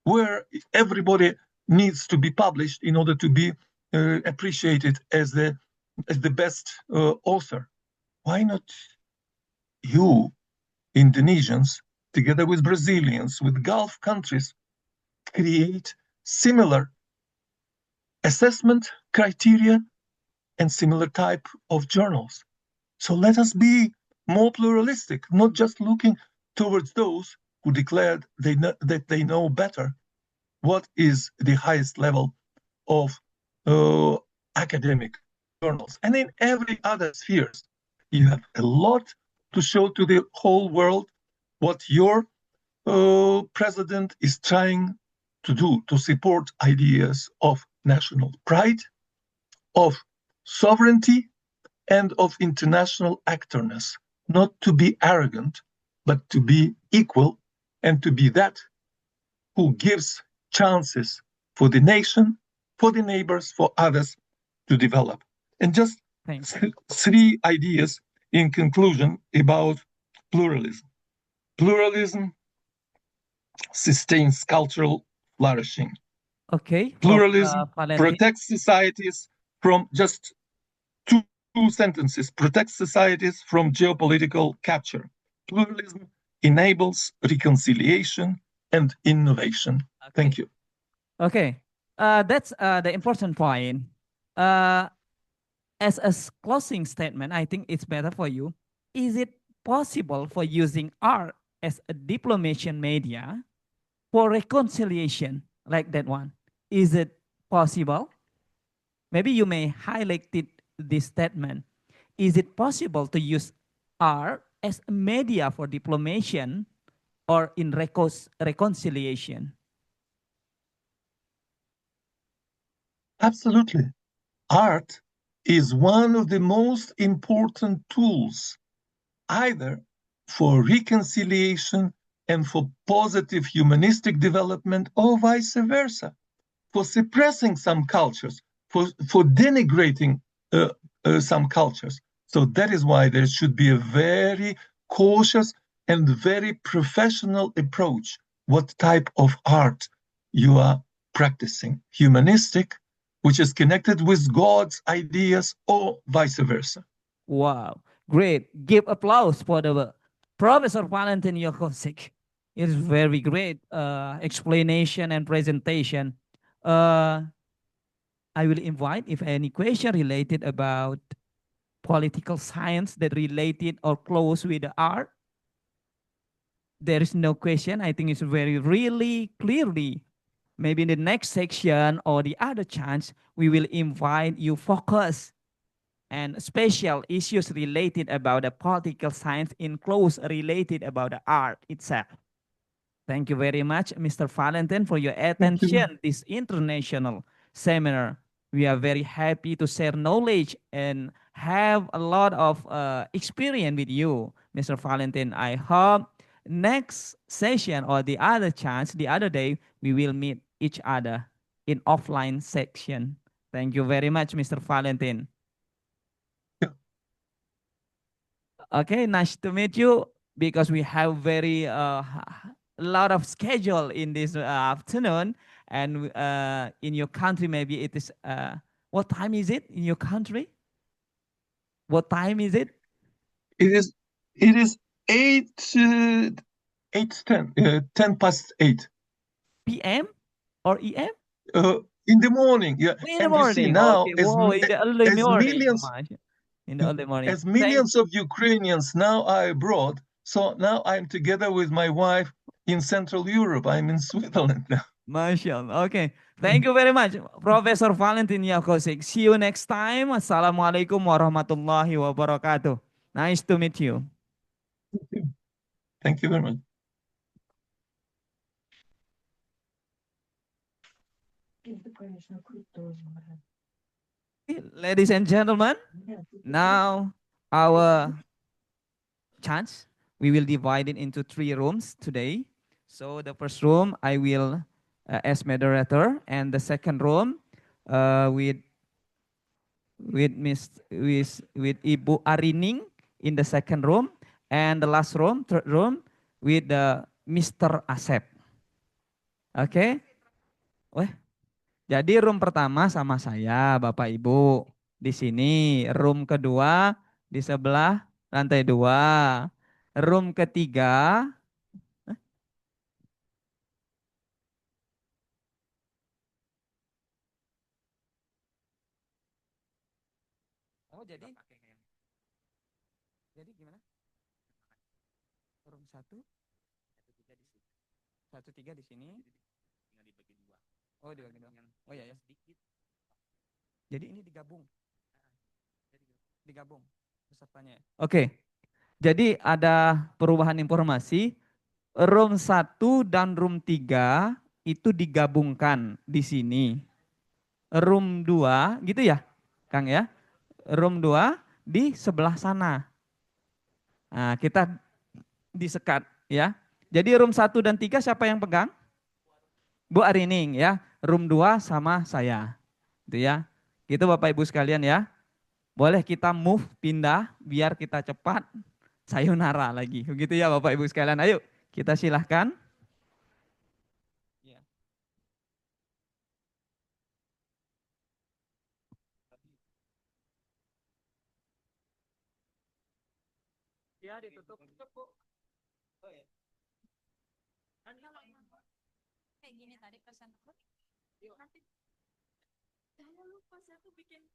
where everybody needs to be published in order to be appreciated as the best author? Why not you, Indonesians, together with Brazilians, with Gulf countries, create similar assessment criteria and similar type of journals? So let us be more pluralistic, not just looking towards those who declared that they know better what is the highest level of academic journals. And in every other spheres, you have a lot to show to the whole world what your president is trying to do to support ideas of national pride, of sovereignty, and of international actorness, not to be arrogant, but to be equal and to be that who gives chances for the nation, for the neighbors, for others to develop. And just three ideas in conclusion about pluralism. Pluralism sustains cultural flourishing. Okay. Pluralism protects societies from just two sentences, protects societies from geopolitical capture. Pluralism enables reconciliation and innovation. Okay. Thank you. Okay. That's the important point. As a closing statement, I think it's better for you. Is it possible for using art as a diplomation media for reconciliation like that one? Is it possible? Maybe you may highlight this statement. Is it possible to use art as a media for diplomation or in reconciliation? Absolutely. Art is one of the most important tools, either for reconciliation and for positive humanistic development, or vice versa, for suppressing some cultures, for denigrating some cultures. So that is why there should be a very cautious and very professional approach. What type of art you are practicing? Humanistic, which is connected with God's ideas, or vice versa. Wow, great. Give applause for the Professor Valentin Jokosik. It is very great explanation and presentation. I will invite if any question related about political science that related or close with the art. There is no question. I think it's very really clearly. Maybe in the next section or the other chance, we will invite you focus and special issues related about the political science in close related about the art itself. Thank you very much, Mr. Valentin, for your attention this international seminar. We are very happy to share knowledge and have a lot of experience with you, Mr. Valentin. I hope next session or the other chance, the other day, we will meet each other in offline section. Thank you very much, Mr. Valentin. Okay, nice to meet you because we have very lot of schedule in this afternoon, and in your country maybe it is what time is it in your country? What time is it? It is 8:10, 10 past 8 p.m. or em? In the morning. Yeah. In the And morning. you see now, Okay. Whoa, in the early morning. millions, in the early morning. as millions of Ukrainians now are abroad, so now I'm together with my wife in Central Europe. I'm in Switzerland now. MashaAllah. Okay. Thank you very much, Professor Valentin Yakosik. See you next time. Assalamualaikum warahmatullahi wabarakatuh. Nice to meet you. Thank you very much. Ladies and gentlemen, now our chance we will divide it into 3 rooms today. So the first room I will as moderator, and the second room with Ibu Arining in the second room, and the last room, third room, with Mr. Asep. Oke? Weh, jadi room pertama sama saya, Bapak Ibu, di sini. Room kedua di sebelah lantai 2. Room ketiga, oh jadi gimana? Room 1, 1 3 di sini. Oh, dibagi 2. Oh iya ya. Jadi ini digabung. Digabung pesertanya. Oke. Jadi ada perubahan informasi. Room 1 dan room 3 itu digabungkan di sini. Room 2 gitu ya, Kang ya. Room 2 di sebelah sana. Nah, kita disekat ya. Jadi room 1 dan 3 siapa yang pegang? Bu Arining ya. Room 2 sama saya. Itu ya. Gitu Bapak Ibu sekalian ya. Boleh kita move, pindah biar kita cepat sayonara lagi. Begitu ya Bapak Ibu sekalian. Ayo kita silahkan. Ya ditutup. Oh, ya. Kayak gini tadi pesan aku. Nanti jangan lupa saya tuh bikin